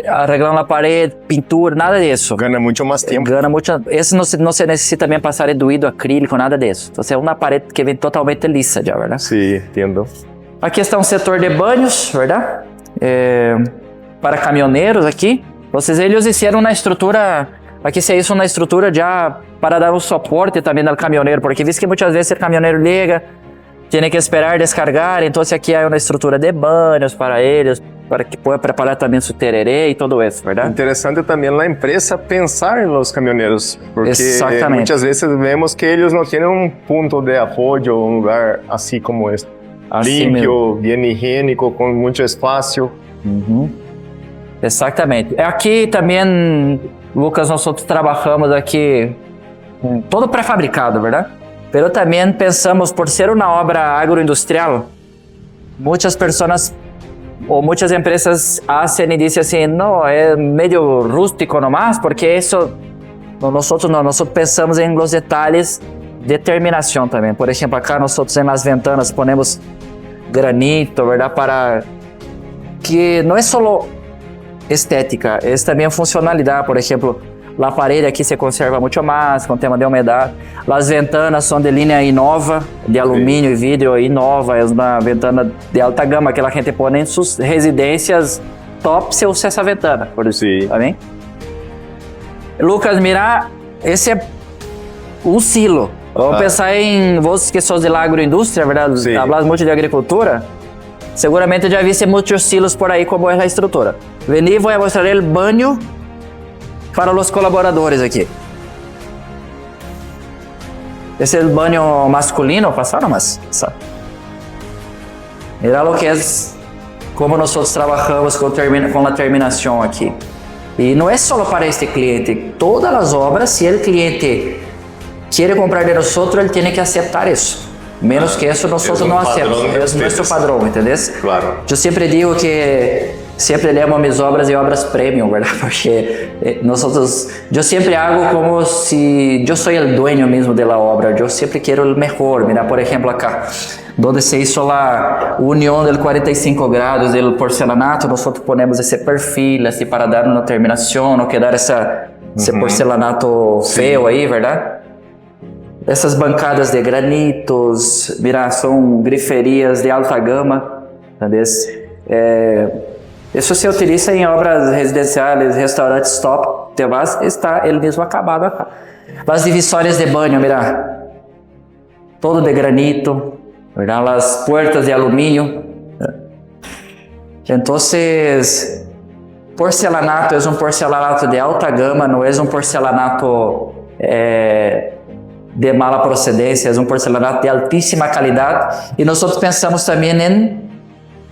arreglando a parede, pintura, nada disso. Gana mucho más tiempo. Gana mucho. Esse não se necessita também passar enduído, acrílico, nada disso. Então, é uma parede que vem totalmente lisa já, verdade? Sí, entiendo. Aqui está um setor de banhos, verdade? Para caminhoneiros aqui. Então, eles hicieron uma estrutura. Aqui se hizo uma estrutura já para dar um suporte também ao caminhoneiro, porque viste que muitas vezes o caminhoneiro liga, tem que esperar descargar, então aqui há uma estrutura de banhos para eles, para que pueda preparar também su tereré e todo isso, verdade? Interesante también la empresa pensar en los camioneros, porque Exactamente. muchas veces vemos que ellos no tienen un punto de apoyo, un lugar así como este, Así limpio, bien higiénico, con mucho espacio. Exatamente. Aqui também, Lucas, nós outros trabalhamos aqui todo pré-fabricado, verdade? Pero também pensamos, por ser uma obra agroindustrial, muitas pessoas ou muitas empresas hacen e dizem assim, não, é meio rústico nomás, porque isso, nós pensamos em los detalhes de terminação também. Por exemplo, acá nós nas ventanas ponemos granito, verdade? Para que não é só estética, é também funcionalidade. Por exemplo, a parede aqui se conserva muito mais com o tema de umidade. As ventanas são de linha Innova, de alumínio e vidro Innova. É uma ventana de alta gama que a gente põe em suas residências top se usa essa ventana, por isso, tá bem? Lucas, mira, esse é um silo. Vamos pensar em vocês que são de la agroindústria, verdade? Hablas muito de agricultura. Seguramente já viste muitos silos por aí como é a estrutura. Vení e vou mostrar o banho para os colaboradores aqui. Esse é o banho masculino, passaram, mas mira lo que é como nós trabalhamos com a terminação aqui. E não é só para este cliente, todas as obras, se o cliente quer comprar de nós, ele tem que aceitar isso. Menos que isso, nós não aceitamos. É nosso padrão, entendeu? Claro. Eu sempre digo que sempre lemo minhas obras e obras premium, verdade? Porque eu sempre hago como se eu sou o dueño mesmo da obra. Eu sempre quero o melhor. Mira, por exemplo, acá, onde se hizo a união del 45 grados do porcelanato, nós ponemos esse perfil assim para dar uma terminação, não quedar esse porcelanato feio aí, verdade? Essas bancadas de granitos, mira, são griferias de alta gama, entendeu? Isso se utiliza em obras residenciais, restaurantes top, te vas, está ele mesmo acabado acá. As divisórias de banho, mira, todo de granito, mira, as puertas de alumínio. Então, porcelanato é um porcelanato de alta gama, não é um porcelanato de mala procedência, é um porcelanato de altíssima qualidade. E nós pensamos também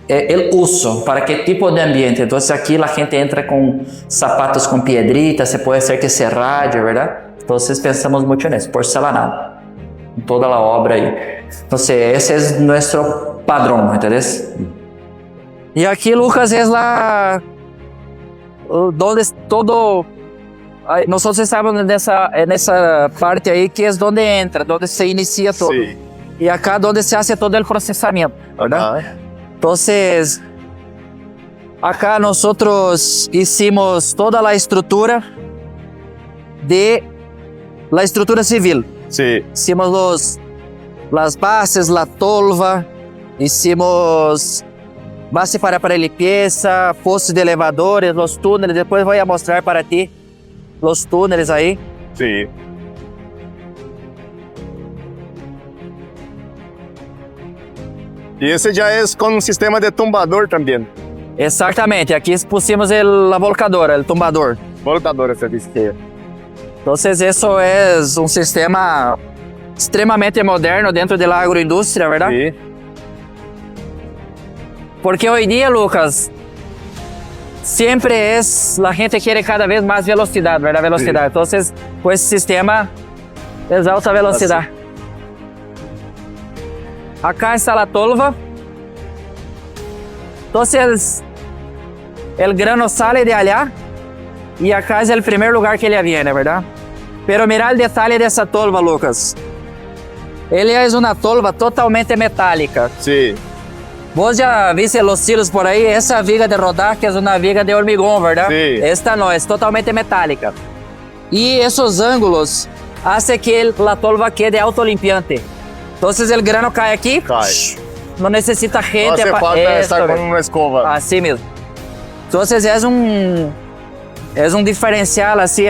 em o uso, para que tipo de ambiente. Então, aqui a gente entra com sapatos com piedrita, se pode ser que se raje, verdade? Então, pensamos muito nisso, porcelanato, em toda a obra aí. Então, esse é nosso padrão, entendeu? E aqui, Lucas, é lá onde todo... Nós estamos nessa parte aí que é onde entra, onde se inicia todo. Sí. E acá onde se hace todo o processamento, verdade? Então, acá nós hicimos toda a estrutura civil. Sí. Hicimos as bases, a tolva, hicimos base para limpieza, postes de elevadores, os túneles. Depois vou mostrar para ti os túneles aí. Sí. E esse já é com um sistema de tumbador também. Exatamente, aqui pusimos a volcadora, o tumbador. Voltador, você disse. Então, isso é um sistema extremamente moderno dentro da agroindústria, verdade? Sí. Porque hoje em dia, Lucas, sempre a gente quer cada vez mais velocidade, verdade? Velocidade. Então, com esse sistema, é alta velocidade. Acá está a tolva. Então, o grano sale de allá e acá é o primeiro lugar que ele viene, verdade? Pero mira o detalhe dessa tolva, Lucas. Ele é uma tolva totalmente metálica. Sí. Vos já viste los silos por ahí, esa viga de rodaje es una viga de hormigón, ¿verdad? Sí. Esta no, es totalmente metálica. Y esos ángulos hacen que la tolva quede autolimpiante. Entonces el grano cae aquí, Cai. no necesita Não gente. hace falta Esto, estar com uma escova. así mismo. Entonces es un diferencial así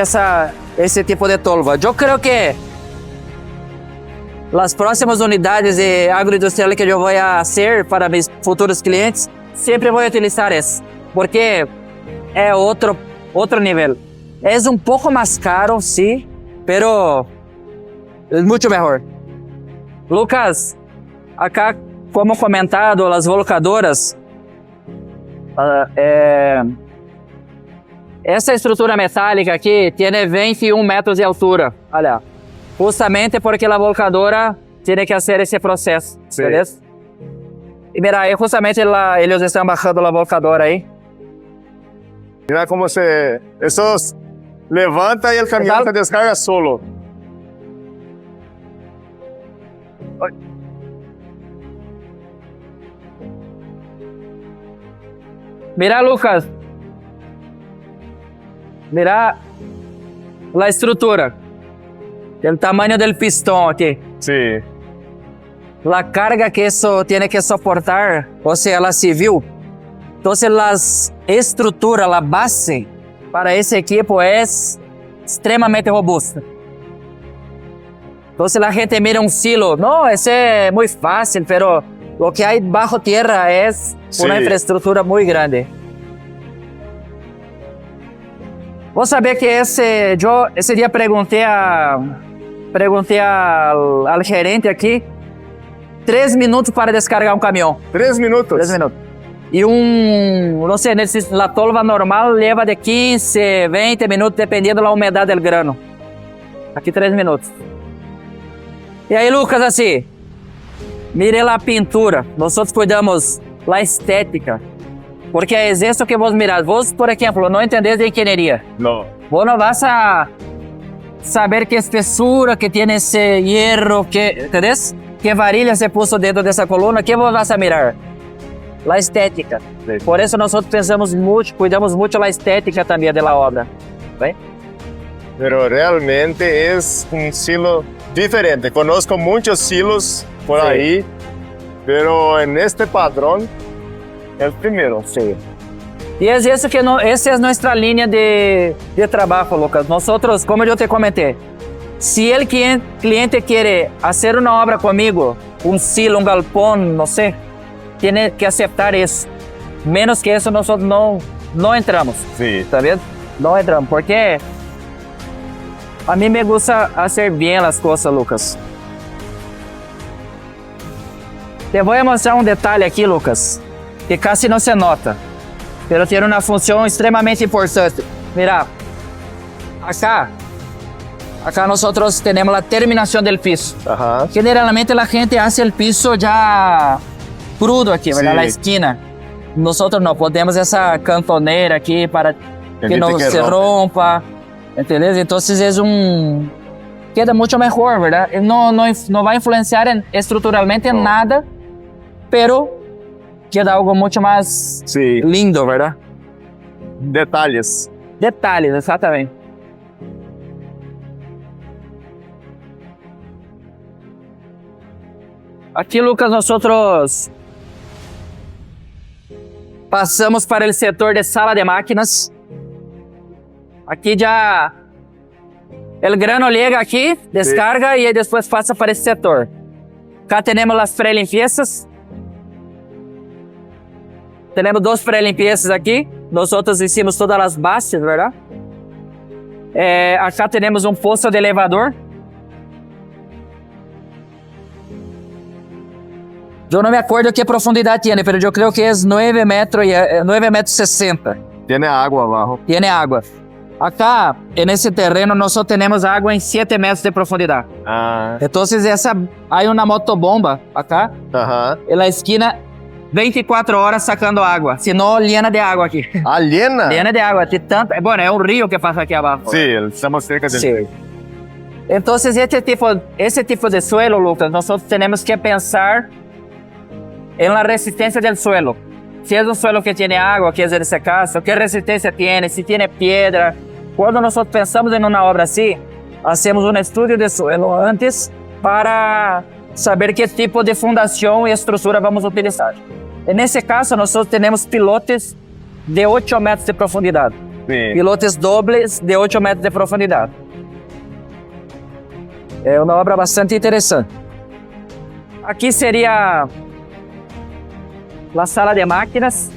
ese tipo de tolva. Yo creo que las próximas unidades de agroindustrial que yo voy a hacer para mis futuros clientes, siempre voy a utilizar eso, porque es otro nivel. Es un poco más caro, sí, pero es mucho mejor. Lucas, acá, como comentado, las volcadoras, essa estrutura metálica aqui tem 21 metros de altura, olha, justamente porque a volcadora tem que fazer esse processo, beleza? E mira, aí justamente eles estão bajando a volcadora aí. Mira como se... Eso levanta e o caminhão se descarga solo. Mira, Lucas, mira a estrutura, o tamanho do pistão aqui. Sí. La carga que eso tiene que soportar, o sea, la civil. Entonces, la estructura, la base para ese equipo es extremadamente robusta. Entonces, la gente mira un silo, no, ese es muy fácil, pero lo que hay bajo tierra es una Sí. infraestructura muy grande. Vos sabés que yo ese día pregunté al gerente aquí, 3 minutos para descargar un camión. 3 minutos. 3 minutos. Y no sé, la tolva normal lleva de 15, 20 minutos, dependiendo de la humedad del grano. Aquí 3 minutos. Y ahí, Lucas, así, mire la pintura. Nosotros cuidamos la estética. Porque es esto que vos mirás. Vos, por ejemplo, no entendés de ingeniería. No. Vos no vas a saber qué espesura que tiene ese hierro, ¿entendés? ¿Qué varilla se puso dentro de esa columna? ¿Qué vos vas a mirar? La estética. Sí. Por eso nosotros pensamos mucho, cuidamos mucho la estética también de la obra. ¿Ve? Pero realmente es un silo diferente. Conozco muchos silos por Sí. ahí, pero en este padrón, el primero. Sí. Y es eso que esa es nuestra línea de trabajo, Lucas. Nosotros, como yo te comenté, si el cliente quiere hacer una obra conmigo, un silo, un galpón, no sé, tiene que aceptar eso. Menos que eso nosotros no entramos. Sí. ¿Está bien? No entramos, porque a mí me gusta hacer bien las cosas, Lucas. Te voy a mostrar un detalle aquí, Lucas, que casi no se nota, pero tiene una función extremadamente importante. Mira, acá nosotros tenemos la terminación del piso. Ajá. Generalmente la gente hace el piso ya crudo aquí, ¿verdad? Sí. La esquina. Nosotros no podemos esa cantonera aquí para que Evite no que se rompa, ¿entendés? Entonces queda mucho mejor, ¿verdad? No va a influenciar estructuralmente en nada, pero queda algo mucho más Sí. lindo, ¿verdad? Detalles. Detalles, exactamente. Aquí, Lucas, nosotros pasamos para el sector de sala de máquinas. Aquí ya el grano llega aquí, descarga y después pasa para este sector. Acá tenemos las prelimpiezas. Tenemos 2 prelimpiezas aquí. Nosotros hicimos todas las bases, ¿verdad? Acá tenemos un pozo de elevador. Yo no me acuerdo qué profundidad tiene, pero yo creo que es 9 metros 60. Tiene agua abajo. Tiene agua. Acá, en ese terreno, nosotros tenemos agua en 7 metros de profundidad. Ah. Entonces, hay una motobomba acá, Ajá. en la esquina, 24 horas sacando agua. Si no, llena de agua aquí. Ah, llena. Llena de agua. Bueno, es un río que pasa aquí abajo. Sí, estamos cerca del... Sí. Entonces, ese tipo de suelo, Lucas, nosotros tenemos que pensar en la resistencia del suelo. Si es un suelo que tiene agua, que es en ese caso, qué resistencia tiene, si tiene piedra. Cuando nosotros pensamos en una obra así, hacemos un estudio de suelo antes para saber qué tipo de fundación y estructura vamos a utilizar. En ese caso, nosotros tenemos pilotes de 8 metros de profundidad. Sim. Pilotes dobles de 8 metros de profundidade. É uma obra bastante interessante. Aqui seria a sala de máquinas.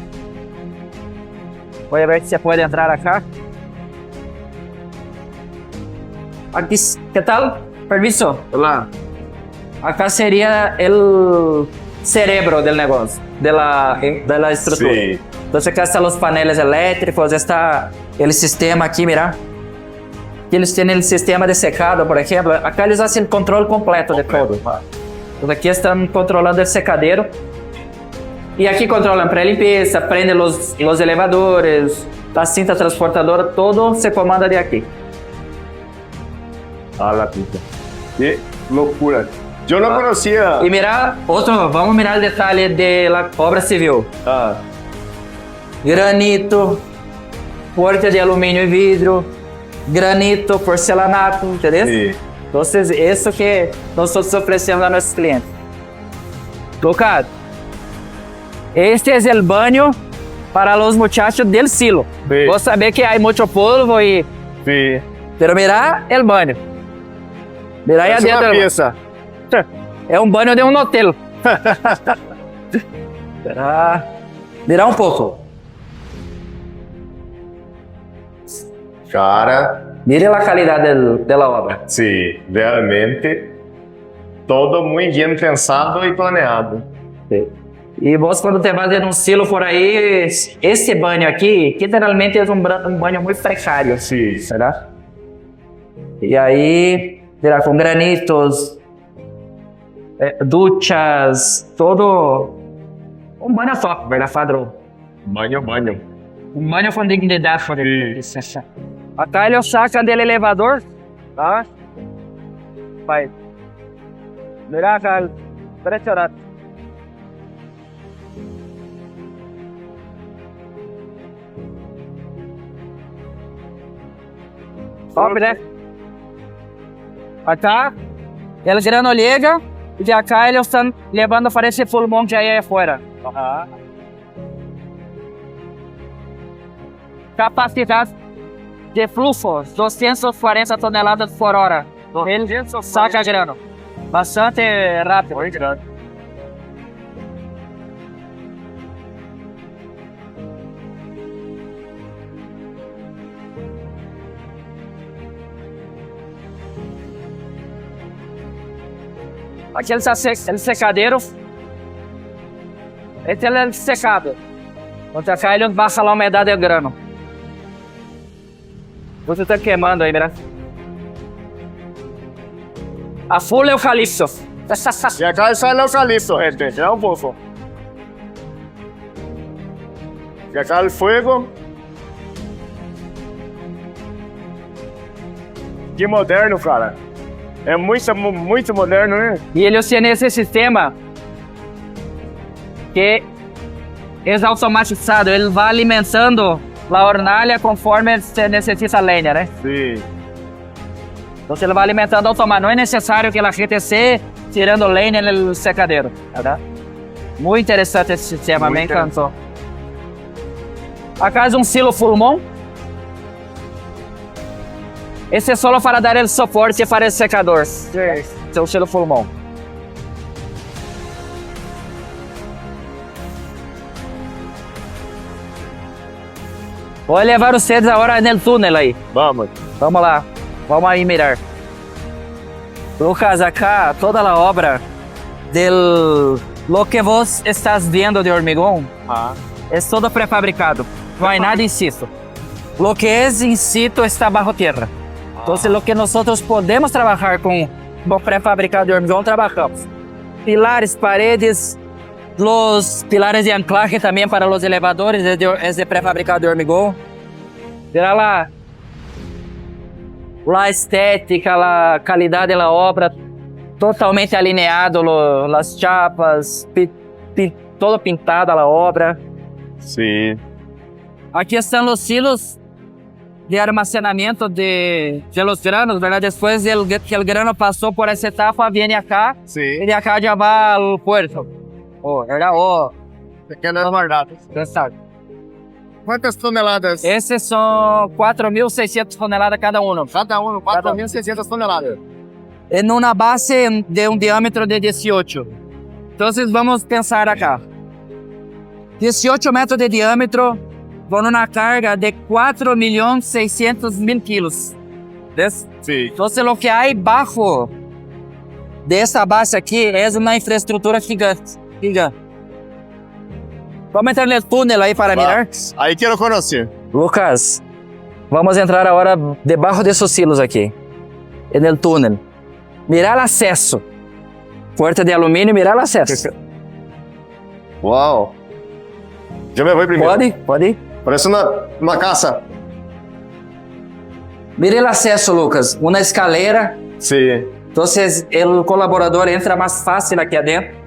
Vou ver se você pode entrar acá. Aqui, que tal? Permiso? Olá. Acá seria o cerebro do negócio, da estrutura. Sim. Entonces acá están los paneles eléctricos, está el sistema aquí, mira. Aquí ellos tienen el sistema de secado, por ejemplo. Acá ellos hacen el control completo de todo. Entonces aquí están controlando el secadero. Y aquí controlan pré-limpieza, prenden los elevadores, la cinta transportadora, todo se comanda de aquí. A la puta. Qué locura. Yo no conocía. Y mira, vamos a mirar el detalle de la obra civil. Ah, Granito, puerta de aluminio y vidrio, granito, porcelanato, ¿entendés? sí. Entonces, eso que nosotros ofrecemos a nuestros clientes. Lucas, este es el baño para los muchachos del silo. Sí. Vos sabés que hay mucho polvo y... Sí. Pero mira el baño. Mira ahí Es adentro. una del baño. pieza. Es un baño de un hotel. Mira un poco. Cara, Mire la calidad de la obra. sí, realmente todo muy bien pensado y planeado. E vos quando te vas em um silo por aí, esse banho aqui, que geralmente é um banho muito precário, Sí. será? E aí, verá, com granitos, duchas, todo um banho top, verdade, padrão? Baño, baño. Um banho com dignidade, por isso. Acá ele saca do elevador, tá? Vai. Verá, cara, impressionante. Top, né? Acá, el grano llega y de acá ellos están llevando para ese pulmón que hay ahí afuera. Capacidad de flujo, 240 toneladas por hora. Ele saca grano. Bastante rápido. Muy grande. Aqui el secadero. Este é o secado. Onde acá ele baja a umidade do grano. Você está queimando aí, mira. A full eucalipto. Y acá está el eucalipto, gente. Ya un poco. Y acá el fuego. Que moderno, cara. É muito moderno, né? E eles têm esse sistema que é automatizado. Ele vai alimentando a hornalha conforme se necessita lenha, né? Sim. Então ele vai alimentando automático. Não é necessário que a gente esté tirando lenha no secadero, tá? Muito interessante esse sistema, me encantou. Acá é um silo pulmón. Esse é só para dar o suporte para o secador. Esse é o silo pulmón. Vou levar vocês agora no túnel aí. Vamos. Vamos lá, vamos aí mirar. Lucas, acá toda a obra del lo que vos estás vendo de hormigón é todo prefabricado. Não há nada in situ. Lo que es in situ está bajo tierra. Entonces, lo que nosotros podemos trabajar con prefabricado de hormigón, trabajamos. Pilares, paredes, los pilares de anclaje también para los elevadores es de prefabricado de hormigón. Verá la estética, la calidad de la obra, totalmente alineado, las chapas, todo pintada a obra. Sí. Aquí están los silos de almacenamiento de los granos, ¿verdad? Después que el grano pasó por esa etapa, viene acá Sí. y de acá ya va al puerto. ¿Verdad? Pequenas guardadas. ¿Cuántas toneladas? Esses são 4.600 toneladas cada um. Cada uno, 4.600 toneladas. En una base de un diámetro de 18. Entonces vamos pensar acá. 18 metros de diámetro con una carga de 4.600.000 kilos. ¿Ves? Sí. Entonces lo que hay bajo de esa base aquí es una infraestructura gigante. Vamos a entrar en el túnel ahí para mirar. Ahí quiero conocer. Lucas, vamos a entrar ahora debajo de esos silos aquí, en el túnel. Mirar el acceso. Puerta de aluminio, mirar el acceso. Wow. Yo me voy primero. Pode ir. Parece una casa. Mire el acceso, Lucas. Una escalera. Sí. Entonces el colaborador entra más fácil aquí adentro.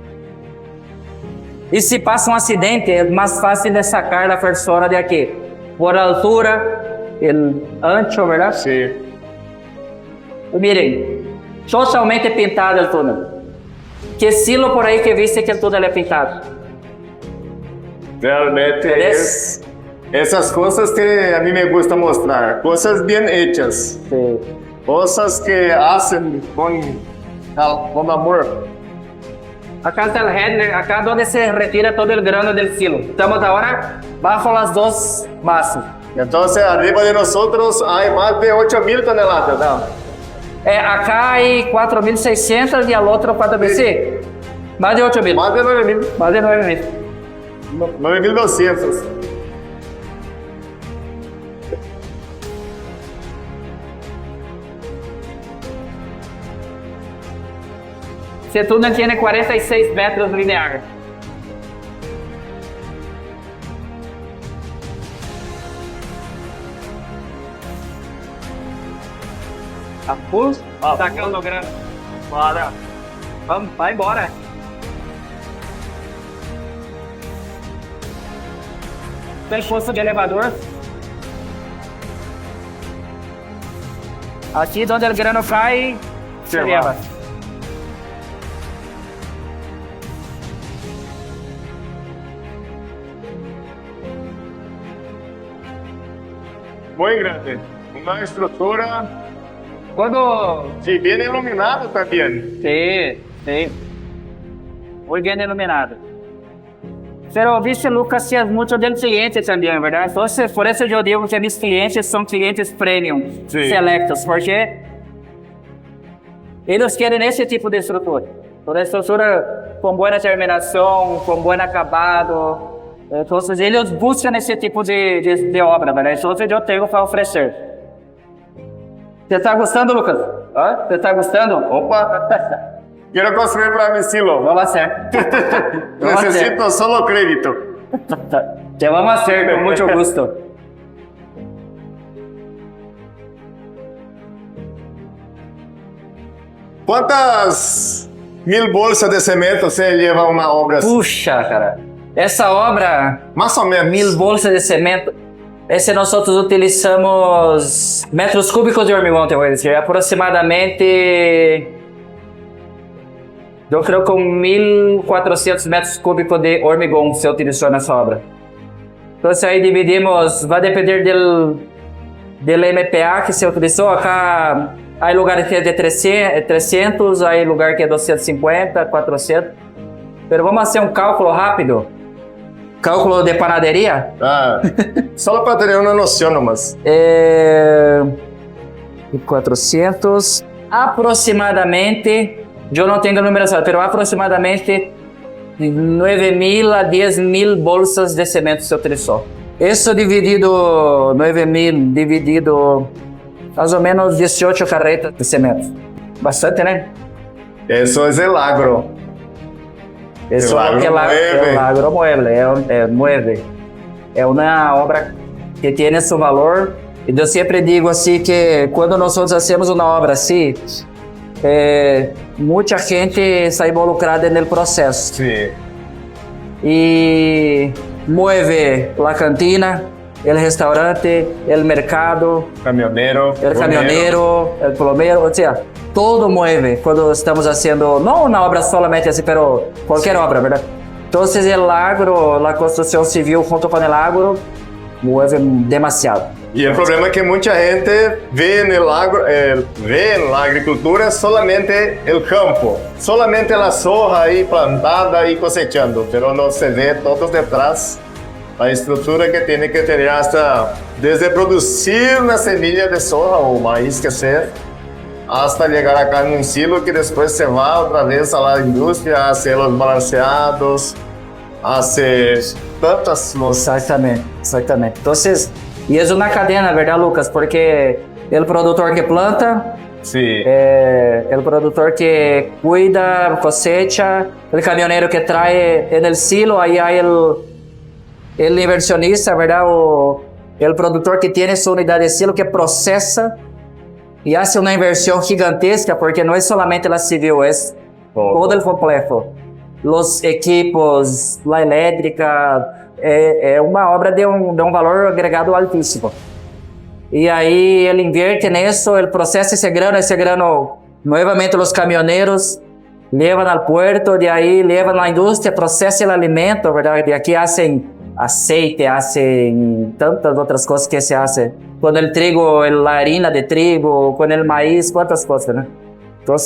Y si pasa un accidente, es más fácil de sacar la persona de aquí. Por altura, el ancho, ¿verdad? Sí. Y miren, totalmente pintado el túnel. ¿Qué silo por ahí que viste que el túnel es pintado? Realmente es esas cosas que a mí me gusta mostrar. Cosas bien hechas. Sí. Cosas que hacen con amor. Acá está el header, acá donde se retira todo el grano del silo. Estamos ahora bajo las dos masas. Entonces, arriba de nosotros hay más de 8.000 toneladas, ¿no? Acá hay 4.600 y al otro 4.000. Sí, más de 8.000. Más de 9.000. Más de 9.000. 9.200. Ese túnel tiene 46 metros lineares. A full, sacando grana. Bora. Vamos, vai embora. Tem posto de elevador. Aqui onde o grano cai, se leva. Muy grande. Una estructura, Quando... sí, bien iluminada también. Sí. Muy bien iluminado. Pero viste, Lucas, si es mucho del cliente también, ¿verdad? Entonces, por eso yo digo que mis clientes son clientes premium, Sí. selectos, porque ellos quieren ese tipo de estructura. Una estructura con buena terminación, con buen acabado. Entonces, ellos buscan ese tipo de obra, ¿verdad? Entonces, yo tengo para ofrecer. ¿Te está gustando, Lucas? ¿Ah? ¿Te está gustando? Opa, quiero construir para mi silo. Vamos a hacer. Vamos a hacer. Necesito solo crédito. Te vamos a hacer con mucho gusto. ¿Cuántas 1.000 bolsas de cemento se lleva una obra? Puxa, cara. Essa obra, Más o menos. 1.000 bolsas de cemento. Esse nós utilizamos metros cúbicos de hormigão, te vou dizer. Aproximadamente, eu creio que 1.400 metros cúbicos de hormigão se utilizou nessa obra. Então, aí dividimos, vai depender do MPA que se utilizou. Acá, há lugares que é de 300, há lugar que é 250, 400. Pero vamos fazer um cálculo rápido. Cálculo de panaderia. Ah, solo para tener una noción nomás. 400. Aproximadamente, eu não tenho a numeração, mas aproximadamente 9.000 a 10.000 bolsas de cemento se utilizou. Isso dividido, 9.000 dividido, mais ou menos 18 carretas de cemento. Bastante, né? Eso es el agro. Eso es lo que el agro mueve. É uma obra que tem seu valor. E eu sempre digo assim que quando nós fazemos uma obra assim, muita gente está involucrada no processo. Sí. y mueve la cantina, el restaurante, el mercado, Camionero. el camionero, el plomero, o sea, todo mueve cuando estamos haciendo, no una obra solamente así, pero cualquier obra, ¿verdad? Entonces el agro, la construcción civil junto con el agro, mueve demasiado. Y el problema es que mucha gente ve en el agro, ve en la agricultura solamente el campo, solamente la soja ahí plantada y cosechando, pero no se ve todo detrás, la estructura que tiene que tener hasta desde producir una semilla de soja o maíz que sea, hasta llegar acá en un silo que después se va otra vez a la industria a hacer los balanceados, a hacer tantas cosas. Exactamente, exactamente. Entonces, y es una cadena, ¿verdad, Lucas? Porque el productor que planta, Sí. el productor que cuida, cosecha, el camionero que trae en el silo, ahí hay el inversionista, ¿verdad? O el productor que tiene su unidad de silo que procesa y hace una inversión gigantesca, porque no es solamente la civil, es todo el complejo. Los equipos, la elétrica, é uma obra de um valor agregado altíssimo. E aí ele invierte nisso, ele processa esse grano novamente os caminhoneiros levam ao porto, de aí levam na indústria, processa o alimento, verdade? E aqui fazem aceite, fazem tantas outras coisas que se fazem. Com o trigo, a harina de trigo, com o maíz, quantas coisas, né? Então,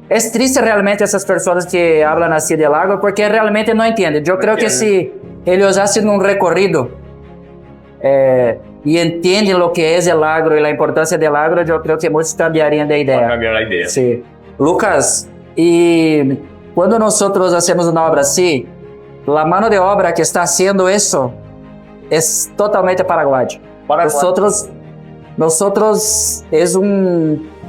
es triste realmente essas pessoas que hablan así del agro porque realmente no entienden. Yo creo que si ellos hacen un recorrido y entienden lo que es el agro y la importancia del agro, yo creo que muchos cambiarían de idea. Cambiar la idea. Sí. Lucas, y cuando nosotros hacemos una obra así, la mano de obra que está haciendo eso es totalmente paraguaya. Nosotros es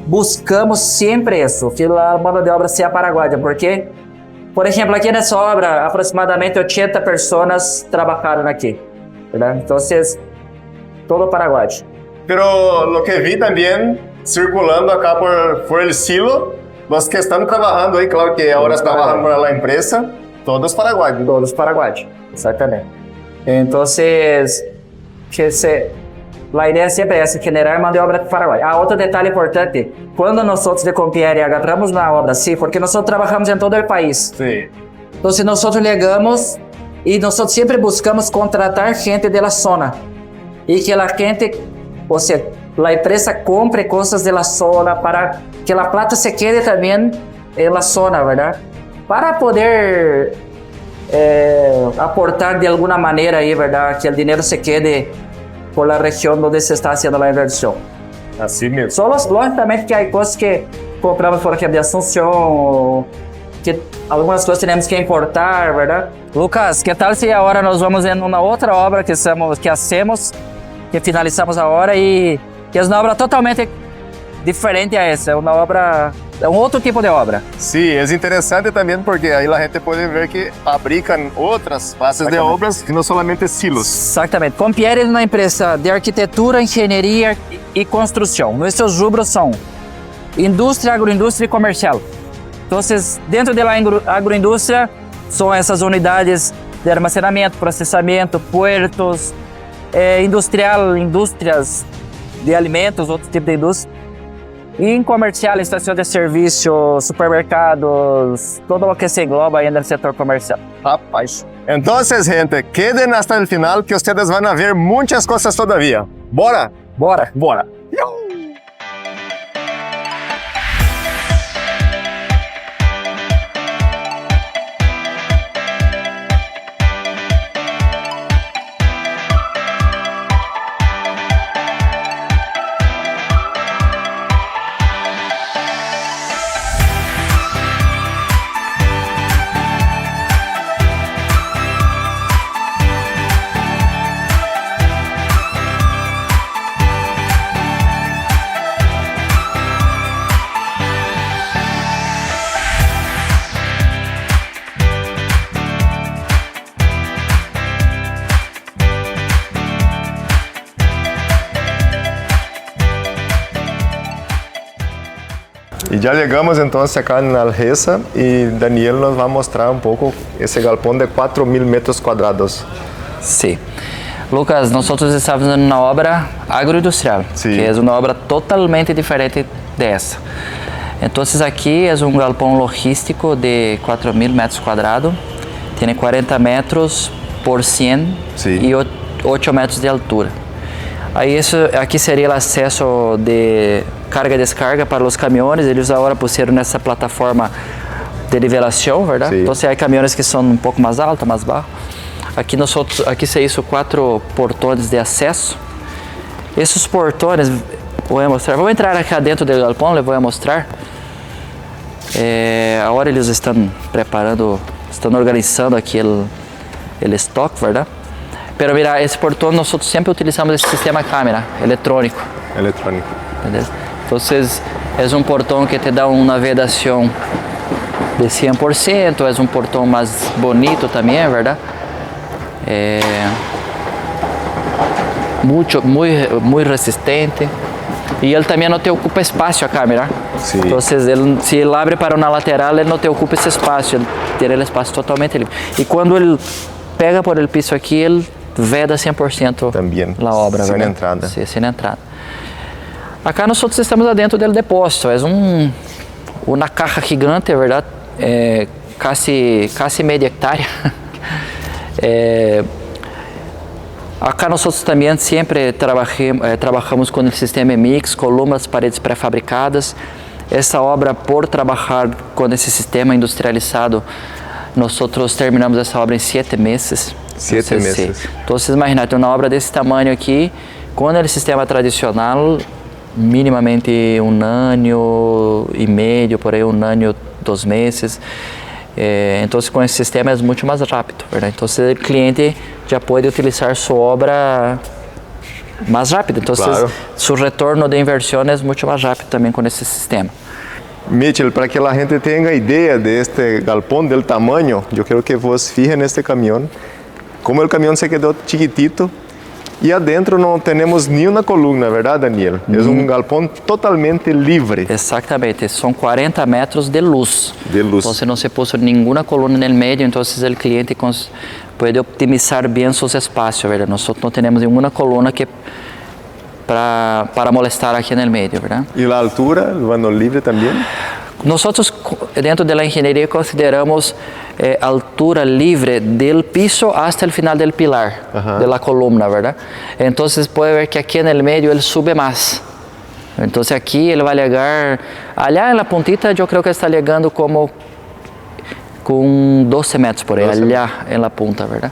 buscamos sempre isso, que a mão de obra seja paraguaia, porque, por exemplo, aqui nessa obra, aproximadamente 80 pessoas trabalharam aqui, ¿verdad? Então, todo paraguaio. Pero lo que vi también circulando acá por el silo, los que están trabajando ahí, claro que ahora trabajan para la empresa, todos paraguayos. Todos paraguaios, exatamente. Então, a ideia sempre é essa, generar mão de obra paraguaia. Outro detalhe importante, quando nós de Compiere agarramos uma obra assim, porque nós trabalhamos em todo o país. Sí. Então, nós chegamos e nós sempre buscamos contratar gente da zona e que a gente, ou seja, a empresa compre coisas da zona para que a plata se quede também na zona, verdade? Para poder aportar de alguma maneira aí, verdade? Que o dinheiro se quede por la região onde se está fazendo a inversão. Assim mesmo. Só, logicamente, que há coisas que compramos, por exemplo, de Assunção, que algumas coisas temos que importar, verdade? Lucas, que tal se agora nós vamos em uma outra obra que hacemos, que finalizamos agora e que é uma obra totalmente diferente a essa, é uma obra, é um outro tipo de obra. Sí, es interesante también porque ahí la gente puede ver que fabrican otras fases de obras que no solamente silos. Exatamente. Compiere é uma empresa de arquitetura, engenharia e construção. Nossos rubros são indústria, agroindústria e comercial. Então, dentro da agroindústria, são essas unidades de armazenamento, processamento, puertos, indústrias de alimentos, outro tipo de indústria. E em comercial, estação de serviço, supermercados, todo o que se engloba aí no setor comercial. Rapaz. Entonces, gente, queden hasta el final que ustedes van a ver muchas cosas todavía. ¿Bora? Bora! Bora. Y ya llegamos entonces acá en Algesa y Daniel nos va a mostrar un poco ese galpón de 4.000 metros cuadrados. Sí. Lucas, nosotros estamos en una obra agroindustrial, Sí. que es una obra totalmente diferente de esa. Entonces aquí es un galpón logístico de 4.000 metros cuadrados, tiene 40 metros por 100 Sí. y 8 metros de altura. Aí aqui seria o acesso de carga e descarga para os caminhões. Eles agora puseram nessa plataforma de nivelação, verdade? Sí. Então, há caminhões que são um pouco mais altos, mais baixos. Aqui se isso 4 portões de acesso. Esses portões, vou mostrar. Vou entrar aqui dentro do galpão, eu vou mostrar. Agora eles estão preparando, estão organizando aqui o estoque, verdade? Pero mira, esse portão nós sempre utilizamos esse sistema câmera eletrônico. Electrónico. Entendeu? Então, é um portão que te dá uma vedação de 100%, é um portão mais bonito também, é verdade? Muito resistente. E ele também não te ocupa espaço, a câmera. Sim. Então, se ele abre para uma lateral, ele não te ocupa esse espaço, ele tem o espaço totalmente livre. E quando ele pega por el piso aqui, ele veda 100% Também, a obra, sem verdade? entrada. Sim, sem entrada. Acá nós estamos dentro do depósito, é uma caixa gigante, verdade? Casi media hectárea. Acá nós também sempre trabalhamos com o sistema mix, colunas, paredes pré-fabricadas. Essa obra, por trabalhar com esse sistema industrializado, nós terminamos essa obra em 7 meses. 7 meses. Então, vocês imaginam, uma obra desse tamanho aqui, com o sistema tradicional, minimamente 1 ano e meio, por aí 1 ano, 2 meses. Então, com esse sistema é muito mais rápido, verdade? Então, o cliente já pode utilizar sua obra mais rápido. Então, Claro. seu retorno de inversão é muito mais rápido também com esse sistema. Mitchell, para que a gente tenha ideia de este galpón, del tamaño, yo quiero que vos fijen en este camión, como el camión se quedó chiquitito y adentro no tenemos ni una columna, ¿verdad, Daniel? Es un galpón totalmente libre. Exatamente, são 40 metros de luz. De luz. Então, não se puso nenhuma coluna no meio, então o cliente pode optimizar bem seus espaços, verdade? Nós não temos nenhuma coluna que para molestar aqui no meio, verdade? ¿Y la altura, el vano libre también? Nós, dentro da engenharia, consideramos altura livre del piso hasta el final del pilar, de la columna, ¿verdad? Entonces, puede ver que aquí en el medio él sube más. Entonces, aquí ele vai llegar, allá en la puntita, yo creo que está llegando como con 12 metros por ahí, allá en la punta, ¿verdad?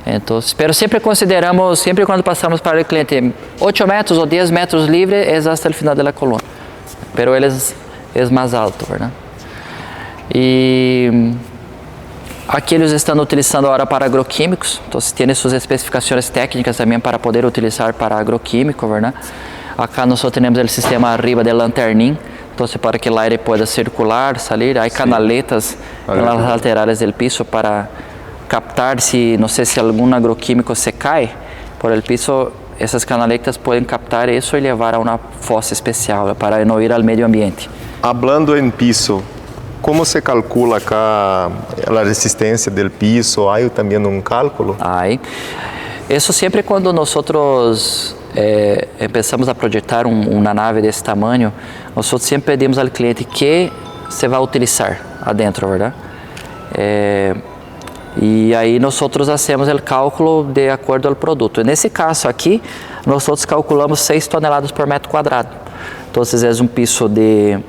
Entonces, pero siempre consideramos, siempre cuando pasamos para el cliente, 8 metros o 10 metros libre es hasta el final de la columna. Pero él es más alto, ¿verdad? Y aqui eles estão utilizando agora para agroquímicos, então tem suas especificações técnicas também para poder utilizar para agroquímico, ¿verdad? Acá nós temos o sistema arriba de lanternín, então para que o aire possa circular, sair. Há canaletas nas laterais do piso para captar se, não sei se algum agroquímico se cai por el piso, essas canaletas podem captar isso e levar a uma fossa especial para não ir ao meio ambiente. Hablando en piso, ¿cómo se calcula acá la resistencia del piso? ¿Hay también un cálculo? Aí, isso sempre quando nós começamos a projetar uma nave desse tamanho, nós sempre pedimos ao cliente que você vai utilizar adentro, verdade? E aí nós fazemos o cálculo de acordo ao produto. Nesse caso aqui, nós calculamos 6 toneladas por metro quadrado. Então, é um piso de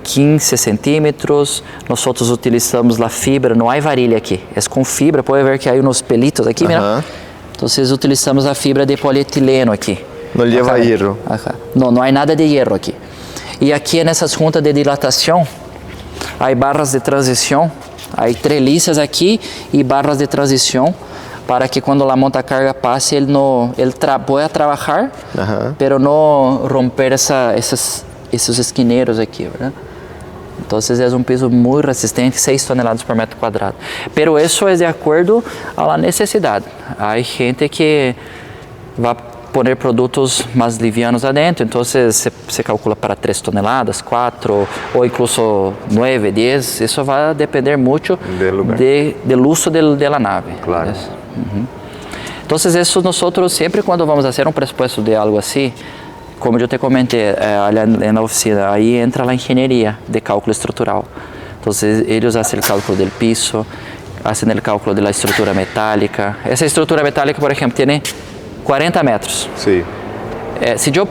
15 centímetros, nós utilizamos a fibra, não há varilha aqui, é com fibra, pode ver que há uns pelitos aqui, mira? Então, utilizamos a fibra de polietileno aqui. Não leva hierro? Não há nada de hierro aqui. E aqui nessas juntas de dilatação, há barras de transição, há treliças aqui e barras de transição, para que quando a montacarga passe, ele pode trabalhar, pero não romper esses esquineiros aqui, verdade? Então, é um piso muito resistente, 6 toneladas por metro quadrado. Pero isso é de acordo à necessidade. Há gente que vai poner produtos más livianos adentro, entonces se calcula para 3 toneladas, 4 o incluso 9, 10, eso va a depender mucho del uso de la nave. Claro. Entonces eso nosotros siempre cuando vamos a hacer un presupuesto de algo así, como yo te comenté allá en la oficina, ahí entra la ingeniería de cálculo estructural. Entonces ellos hacen el cálculo del piso, hacen el cálculo de la estructura metálica. Esa estructura metálica, por ejemplo, tiene 40 metros. Sí. Si yo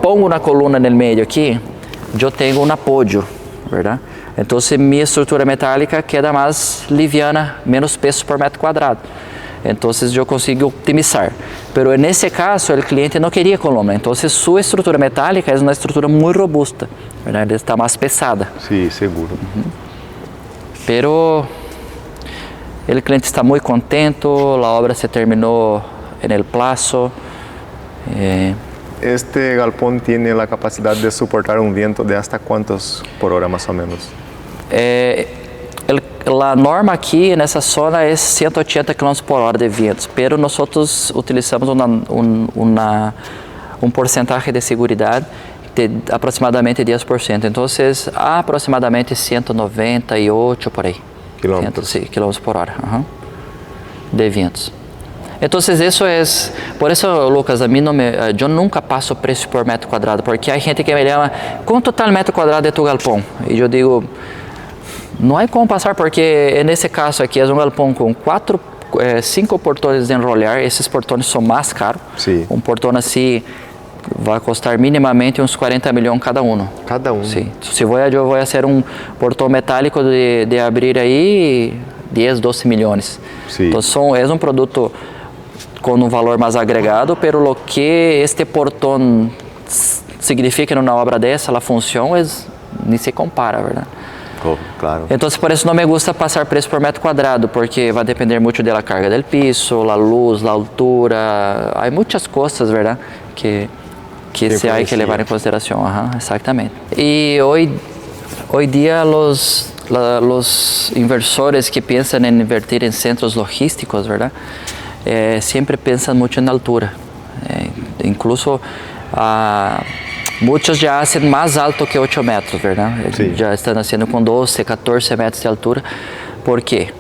pongo una columna en el medio aquí, yo tengo un apoyo, ¿verdad? Entonces mi estructura metálica queda más liviana, menos peso por metro cuadrado. Entonces yo consigo optimizar. Pero en ese caso el cliente no quería columna, entonces su estructura metálica es una estructura muy robusta, ¿verdad? Está más pesada. Sí, seguro. Pero el cliente está muy contento, la obra se terminó en el plazo. Este galpón tiene la capacidad de soportar un viento de hasta cuántos por hora más o menos. La norma aquí en esa zona es 180 km por hora de vientos, pero nosotros utilizamos un porcentaje de seguridad de aproximadamente 10%, entonces aproximadamente 198 por ahí. Kilómetros. Sí, kilómetros por hora, de vientos. Entonces eso es, por eso Lucas, yo nunca paso precio por metro cuadrado, porque hay gente que me llama, ¿cuánto está el metro cuadrado de tu galpón? Y yo digo, no hay como pasar, porque en ese caso aquí es un galpón con 5 portones de enrollar, esses portones são mais caros. Sim. Um portão assim vai custar minimamente uns 40 milhões cada um. Cada um? Sim. Se eu vou fazer um portão metálico de abrir aí 10, 12 milhões. Sim. Então é um produto com um valor mais agregado, pero lo que este portão significa numa obra dessa, a função nem se compara, verdade? Oh, claro. Então, por isso não me gusta passar preço por metro quadrado, porque vai depender muito da carga do piso, a luz, a altura, há muitas coisas, verdade? Que se há que levar em consideração. Exatamente. E hoje dia os inversores que pensam em invertir em centros logísticos, verdade? Sempre pensam muito na altura. Incluso muitos já fazem mais alto que 8 metros, verdade? Sim. Já estão fazendo com 12, 14 metros de altura. Por quê?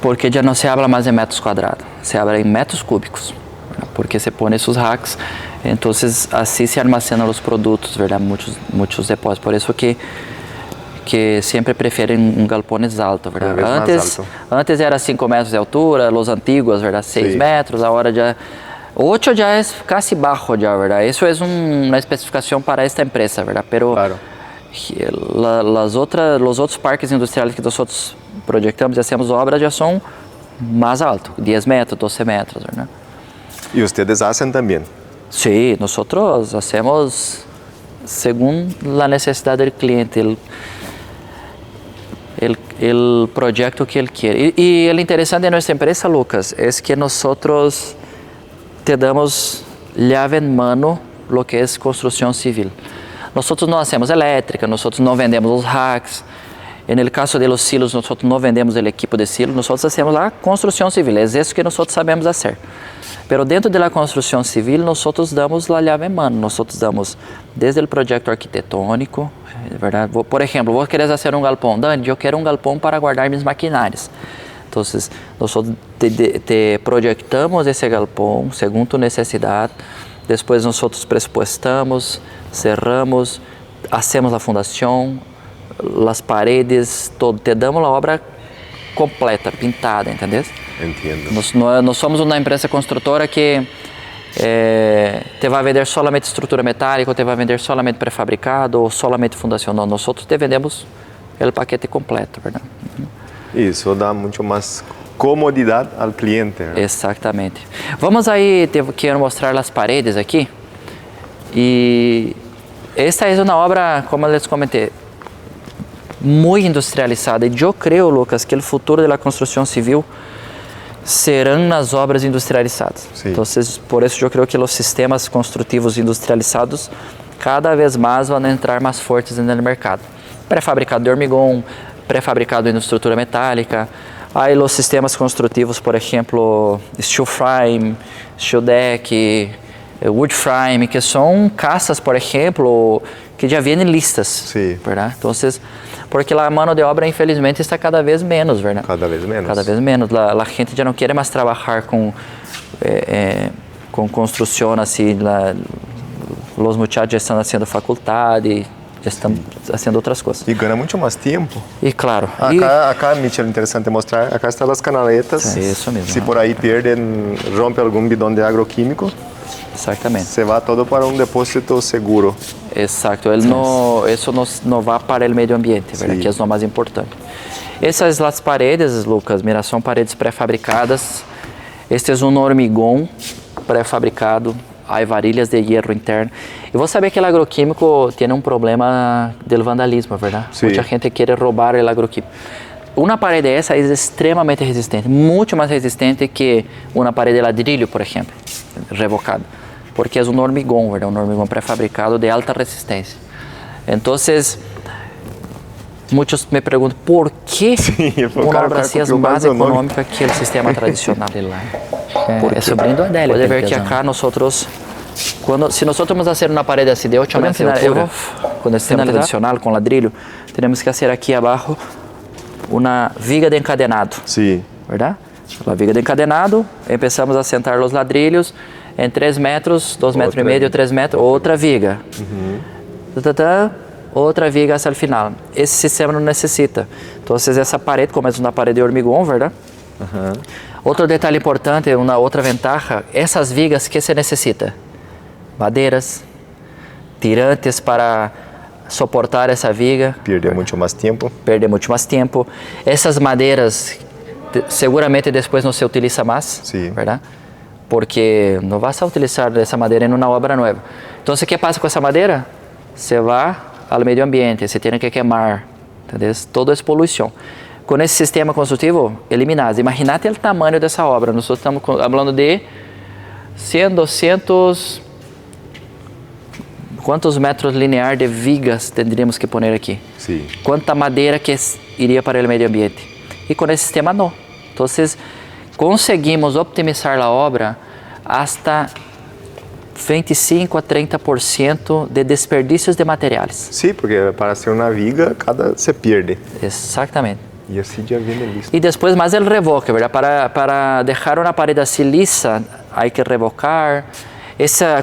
Porque já não se habla mais em metros quadrados, se habla em metros cúbicos. Porque se põe esses racks, então assim se armazenam os produtos, verdade? Muitos depósitos. Por isso que sempre preferem galpões altos, verdade? Antes era 5 metros de altura, os antigos, verdade? 6 metros, agora já 8 já é quase baixo, já, verdade? Isso é uma especificação para esta empresa, verdade? Pero claro. Os outros parques industriais que nós projetamos e hacemos obras já são mais altos, 10 metros, 12 metros, verdade? E vocês hacen também? Sim, nós hacemos segundo a necessidade do cliente, o projeto que ele quer. E o interessante de nossa empresa, Lucas, é que nós te damos llave em mano lo que é construção civil. Nós não hacemos elétrica, nós não vendemos os racks. No caso de los silos, nós não vendemos o equipo de silo, nós hacemos a construção civil. É isso que nós sabemos fazer. Pero dentro da construção civil, nós damos a llave em mano. Nós damos desde o projeto arquitetônico, verdade? Por exemplo, vou querer fazer um galpão. Dani, eu quero um galpão para guardar minhas maquinárias. Então, nós te projetamos esse galpão segundo tu necessidade. Depois, nós presupuestamos, cerramos, hacemos a fundação, as paredes, todo. Te damos a obra completa, pintada, entendeu? Entendo. Nós somos uma empresa construtora que te vai vender solamente estrutura metálica, ou te vai vender solamente pré-fabricado, ou solamente fundacional. Nós te vendemos o paquete completo, verdade? Isso dá muito mais comodidade ao cliente. Né? Exatamente. Vamos aí, quero mostrar as paredes aqui. E esta é uma obra, como eu les comentei, muito industrializada. E eu creio, Lucas, que o futuro da construção civil serão nas obras industrializadas. Sim. Então, por isso eu creio que os sistemas construtivos industrializados cada vez mais vão entrar mais fortes no mercado. Pré-fabricado de hormigão, pré-fabricado em estrutura metálica. Aí os sistemas construtivos, por exemplo, steel frame, steel deck, wood frame, que são casas, por exemplo, que já vêm listas, Sí. ¿verdad? Entonces, porque a mão de obra, infelizmente, está cada vez menos, ¿verdad? Cada vez menos. Cada vez menos. La gente já não quer mais trabalhar com construção, assim, os muchachos já estão fazendo faculdade, já estão fazendo outras coisas. E ganha muito mais tempo. E claro. Acá, Michel, interessante mostrar, acá estão as canaletas. Sí, isso mesmo. Se por aí perdem, rompe algum bidão de agroquímico, Exatamente. se vai todo para um depósito seguro. Exato, isso não vai para o meio ambiente, ¿verdad? Que é o mais importante. Essas as paredes, Lucas, mira, são paredes pré-fabricadas. Este é um hormigão pré-fabricado, há varilhas de hierro interno. E você sabe que o agroquímico tem um problema do vandalismo, ¿verdad? Sí. Muita gente quer roubar o agroquímico. Uma parede essa é extremamente resistente, muito mais resistente que uma parede de ladrilho, por exemplo, revocada. Porque é um hormigão, ¿verdad? Um hormigão pré-fabricado de alta resistência. Então, muitos me perguntam por que uma obra assim é mais econômica que o sistema tradicional de lá. É sobrinho do Adélio. Pode ver que acá nós, se nós vamos fazer uma parede assim de 8 metros de altura, com o sistema tradicional, com ladrilho, temos que fazer aqui abaixo uma viga de encadenado. Sim. ¿Verdad? La viga de encadenado, começamos a sentar os ladrilhos em 3 metros, 2 metros e meio, 3 metros, outra viga. Outra viga até o final. Esse sistema não necessita. Então, essa parede, como é uma parede de hormigão, verdade? Outro detalhe importante, uma outra ventaja, essas vigas que se necessita? Madeiras, tirantes para suportar essa viga. Perder muito mais tempo. Perder muito mais tempo. Essas madeiras, seguramente depois não se utiliza mais, verdade? Porque não vai se utilizar essa madeira em uma obra nova. Então, o que passa com essa madeira? Você vai ao meio ambiente, você tem que queimar, entendeu? Toda essa poluição. Com esse sistema construtivo, eliminado. Imagínate o tamanho dessa obra. Nós estamos falando de 100, 200... Quantos metros lineares de vigas teríamos que pôr aqui? Sim. Quanta madeira que iria para o meio ambiente? E com esse sistema, não. Então, conseguimos optimizar a obra hasta 25 a 30% de desperdícios de materiais. Sim, porque para ser uma viga, cada se perde. Exatamente. E assim já vem listo. E depois mais o revoque, ¿verdad? Para deixar uma parede assim lisa, há que revocar.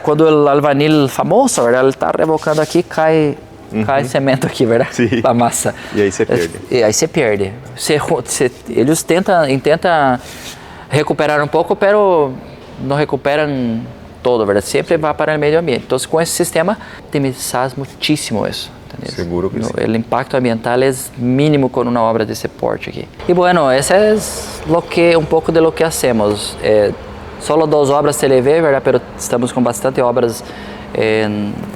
Quando o albanil famoso, ¿verdad? Ele está revocando aqui, cai cimento aqui, ¿verdad? Sim. A massa. E aí se perde. E aí se perde. Eles tentam recuperar um pouco, mas não recuperam todo, ¿verdad? Sempre vai para o meio ambiente. Então, com esse sistema, otimizamos muitíssimo isso. ¿Entendés? Seguro que sim. O impacto ambiental é mínimo com uma obra desse porte aqui. E, bueno, esse é um pouco de lo que hacemos. Solo 2 obras se le ve, ¿verdad? Pero estamos com bastante obras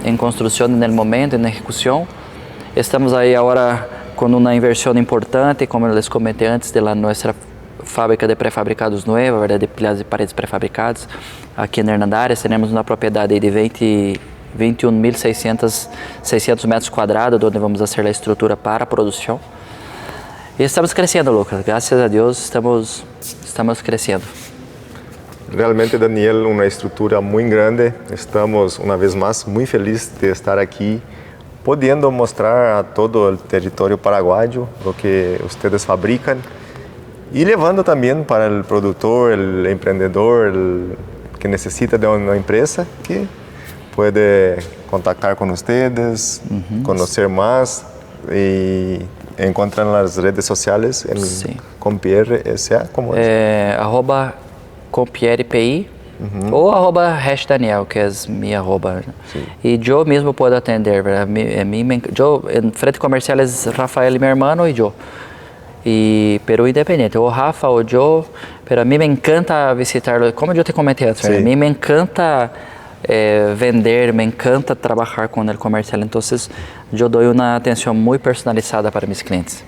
em construção no momento, em execução. Estamos aí agora com uma inversão importante, como eu les comentei antes, de nossa fábrica de pré-fabricados nova, ¿verdad? De pilhas e paredes pré-fabricadas. Aqui em Hernandares temos uma propriedade de 21.600 metros quadrados, onde vamos fazer a estrutura para a produção. E estamos crescendo, Lucas. Graças a Deus estamos crescendo. Realmente, Daniel, uma estrutura muito grande. Estamos, uma vez mais, muito felizes de estar aqui, podendo mostrar a todo o território paraguaio o que vocês fabricam e levando também para o produtor, o empreendedor, que necessita de uma empresa, que pode contactar com vocês, conhecer mais e encontrar nas redes sociais em Compierre S.A. como @CompierrePI ou @Daniel, que é minha arroba. E eu mesmo posso atender. Eu, em frente comercial é Rafael, meu irmão, e eu. Pero independente, o Rafa ou eu, pero a mim me encanta visitar, como eu te comentei antes, a mim me encanta vender, me encanta trabalhar com o comercial, então eu dou uma atenção muito personalizada para meus clientes.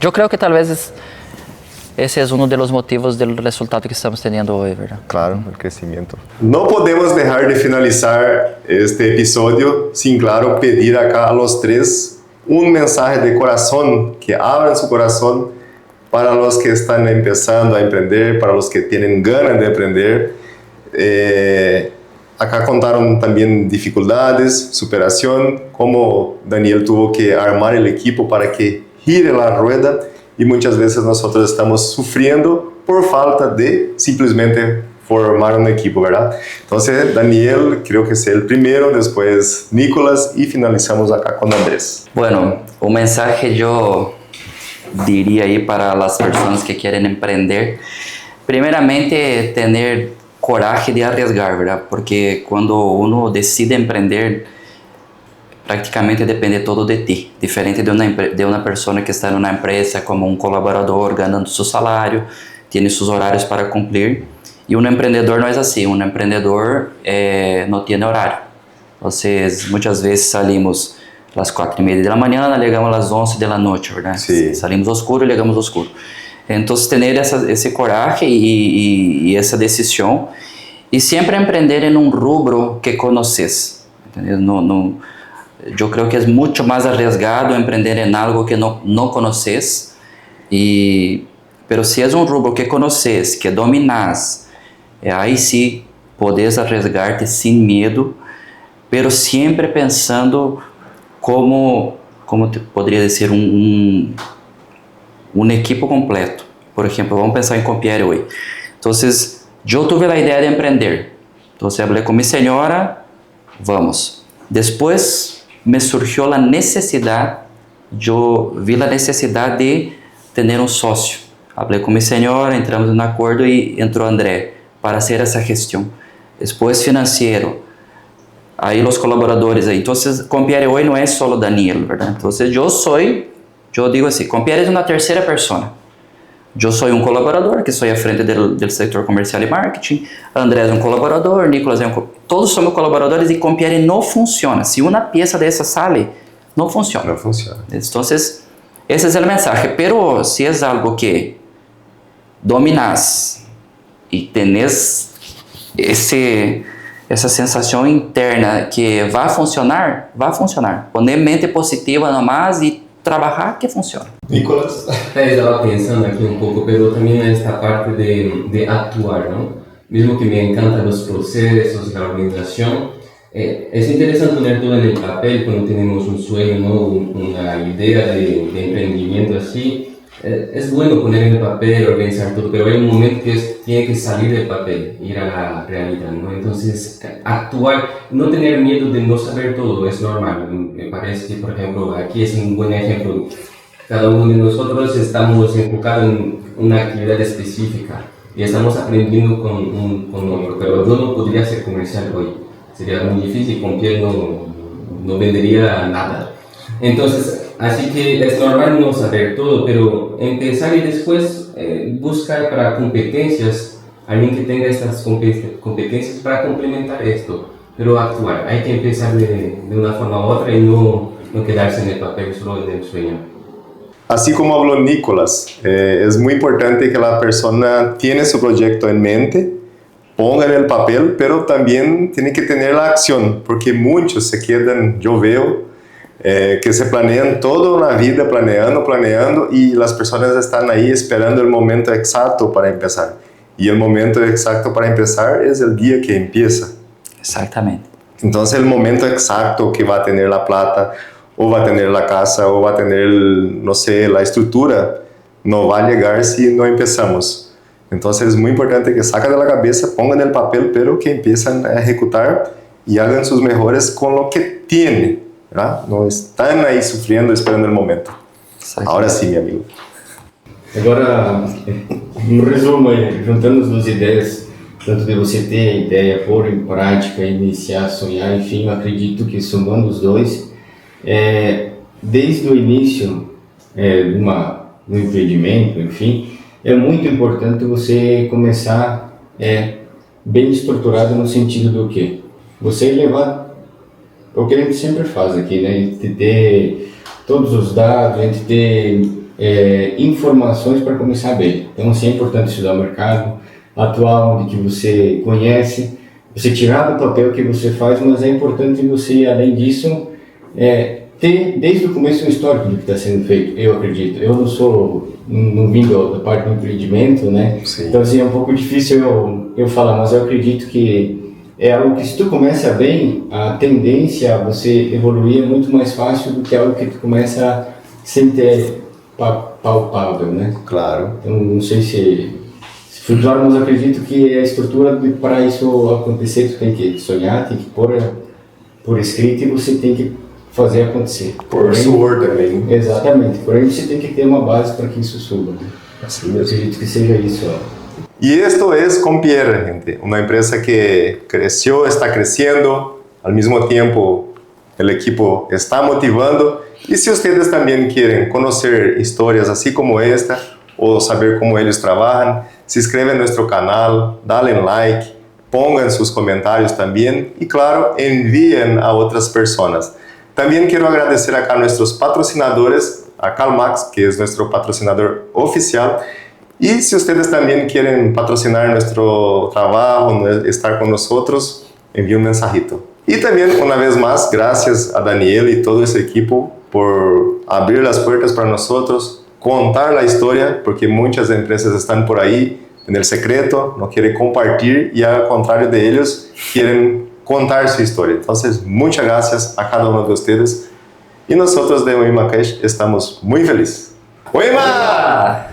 Eu creio que talvez esse é um dos motivos do resultado que estamos tendo hoje, verdade? Claro, o crescimento. Não podemos deixar de finalizar este episódio sem, claro, pedir acá a los tres um mensagem de coração, que abram seu coração para os que estão começando a empreender, para os que têm ganas de empreender. acá contaron también dificultades, superación, cómo Daniel tuvo que armar el equipo para que gire la rueda y muchas veces nosotros estamos sufriendo por falta de simplesmente formar un equipo, ¿verdad? Entonces, Daniel, creo que es el primero, después Nicolás y finalizamos acá con Andrés. Bueno, un mensaje yo diría ahí para las personas que quieren emprender. Primeramente, tener coraje de arriesgar, ¿verdad? Porque cuando uno decide emprender, prácticamente depende todo de ti. Diferente de una persona que está en una empresa como un colaborador, ganando su salario, tiene sus horarios para cumplir. Y un emprendedor no es así. Un emprendedor no tiene horario. Entonces, muchas veces salimos às 4:30 da manhã, chegamos às 11 da noite, verdade? Sí. Salimos oscuro e chegamos oscuro. Então, ter esse coragem e essa decisão e sempre empreender em um rubro que conheces. Eu creio que é muito mais arriesgado empreender em algo que não conheces, pero se é um rubro que conheces, que dominas, aí sim podes arriesgar-te sem medo, pero sempre pensando como te poderia dizer um equipo completo. Por exemplo, vamos pensar em Compiere hoje. Então, eu tive a ideia de empreender. Então, falei com minha senhora, vamos. Depois, me surgiu a necessidade, eu vi a necessidade de ter um sócio. Falei com minha senhora, entramos em acordo e entrou André para fazer essa gestão. Depois, financeiro. Aí os colaboradores aí. Então, Compiere hoje não é só Daniel, verdade? Então, eu digo assim, Compiere é uma terceira pessoa. Eu sou um colaborador, que sou à frente do setor comercial e marketing. André é um colaborador, Nicolás todos somos colaboradores e Compiere não funciona. Se uma peça dessa sale, não funciona. Não funciona. Então, esse é o mensagem. Pero se é algo que dominas e tenés essa sensação interna que vai funcionar. Poner mente positiva nomás e trabalhar que funciona. Nicolás. Estaba pensando aquí un poco, pero también esta parte de actuar, ¿no? Mismo que me encantan los procesos, la organización, es interesante poner todo en el papel cuando tenemos un sueño, ¿no? Una idea de emprendimiento así. Es bueno poner en el papel, organizar todo, pero hay un momento que tiene que salir del papel, ir a la realidad, ¿no? Entonces, actuar, no tener miedo de no saber todo, es normal. Me parece que, por ejemplo, aquí es un buen ejemplo. Cada uno de nosotros estamos enfocados en una actividad específica y estamos aprendiendo con otro, pero yo no podría ser comercial hoy. Sería muy difícil, con piel no vendería nada. Entonces, así que es normal no saber todo, pero empezar y después buscar para competencias, alguien que tenga estas competencias para complementar esto, pero actuar. Hay que empezar de una forma u otra y no quedarse en el papel solo en el sueño. Así como habló Nicolás, es muy importante que la persona tiene su proyecto en mente, ponga en el papel, pero también tiene que tener la acción, porque muchos se quedan, yo veo, que se planean toda la vida planeando y las personas están ahí esperando el momento exacto para empezar. Y el momento exacto para empezar es el día que empieza. Exactamente. Entonces el momento exacto que va a tener la plata, o va a tener la casa, o va a tener, no sé, la estructura, no va a llegar si no empezamos. Entonces es muy importante que saquen de la cabeza, pongan el papel, pero que empiezan a ejecutar y hagan sus mejores con lo que tienen, ¿verdad? No están ahí sufriendo, esperando el momento. Ahora sí, mi amigo. Agora, um resumo aí, juntando as duas ideias, tanto de você ter a ideia, pôr em prática, iniciar, sonhar, enfim, eu acredito que somando os dois, desde o início do empreendimento, enfim, é muito importante você começar bem estruturado no sentido do quê? Você levar o que a gente sempre faz aqui, né? De ter todos os dados, a gente ter informações para começar bem. Então, assim, é importante estudar o mercado, atuar onde que você conhece, você tirar do papel o que você faz, mas é importante você, além disso, ter desde o começo um histórico do que está sendo feito, eu acredito. Eu não vim da parte do empreendimento, né? Sim. Então, assim, é um pouco difícil eu falar, mas eu acredito que é algo que, se tu começa bem, a tendência a você evoluir é muito mais fácil do que algo que tu começa sem ter palpável, né? Claro. Então, não sei se flutuar, mas acredito que a estrutura, para isso acontecer, tu tem que sonhar, tem que pôr por escrito e você tem que fazer acontecer. Por suor também. Exatamente. Porém, você tem que ter uma base para que isso suba. Né? Assim Eu acredito que seja isso. Y esto es Compierre, gente, una empresa que creció, está creciendo, al mismo tiempo el equipo está motivando. Y si ustedes también quieren conocer historias así como esta o saber cómo ellos trabajan, se inscreven en nuestro canal, dale like, pongan sus comentarios también y claro, envíen a otras personas. También quiero agradecer acá a nuestros patrocinadores, a CalMax, que es nuestro patrocinador oficial. Y si ustedes también quieren patrocinar nuestro trabajo, estar con nosotros, envíen un mensajito. Y también, una vez más, gracias a Daniel y todo ese equipo por abrir las puertas para nosotros, contar la historia, porque muchas empresas están por ahí en el secreto, no quieren compartir y al contrario de ellos, quieren contar su historia. Entonces, muchas gracias a cada uno de ustedes y nosotros de Oima Cash estamos muy felices. ¡Oima!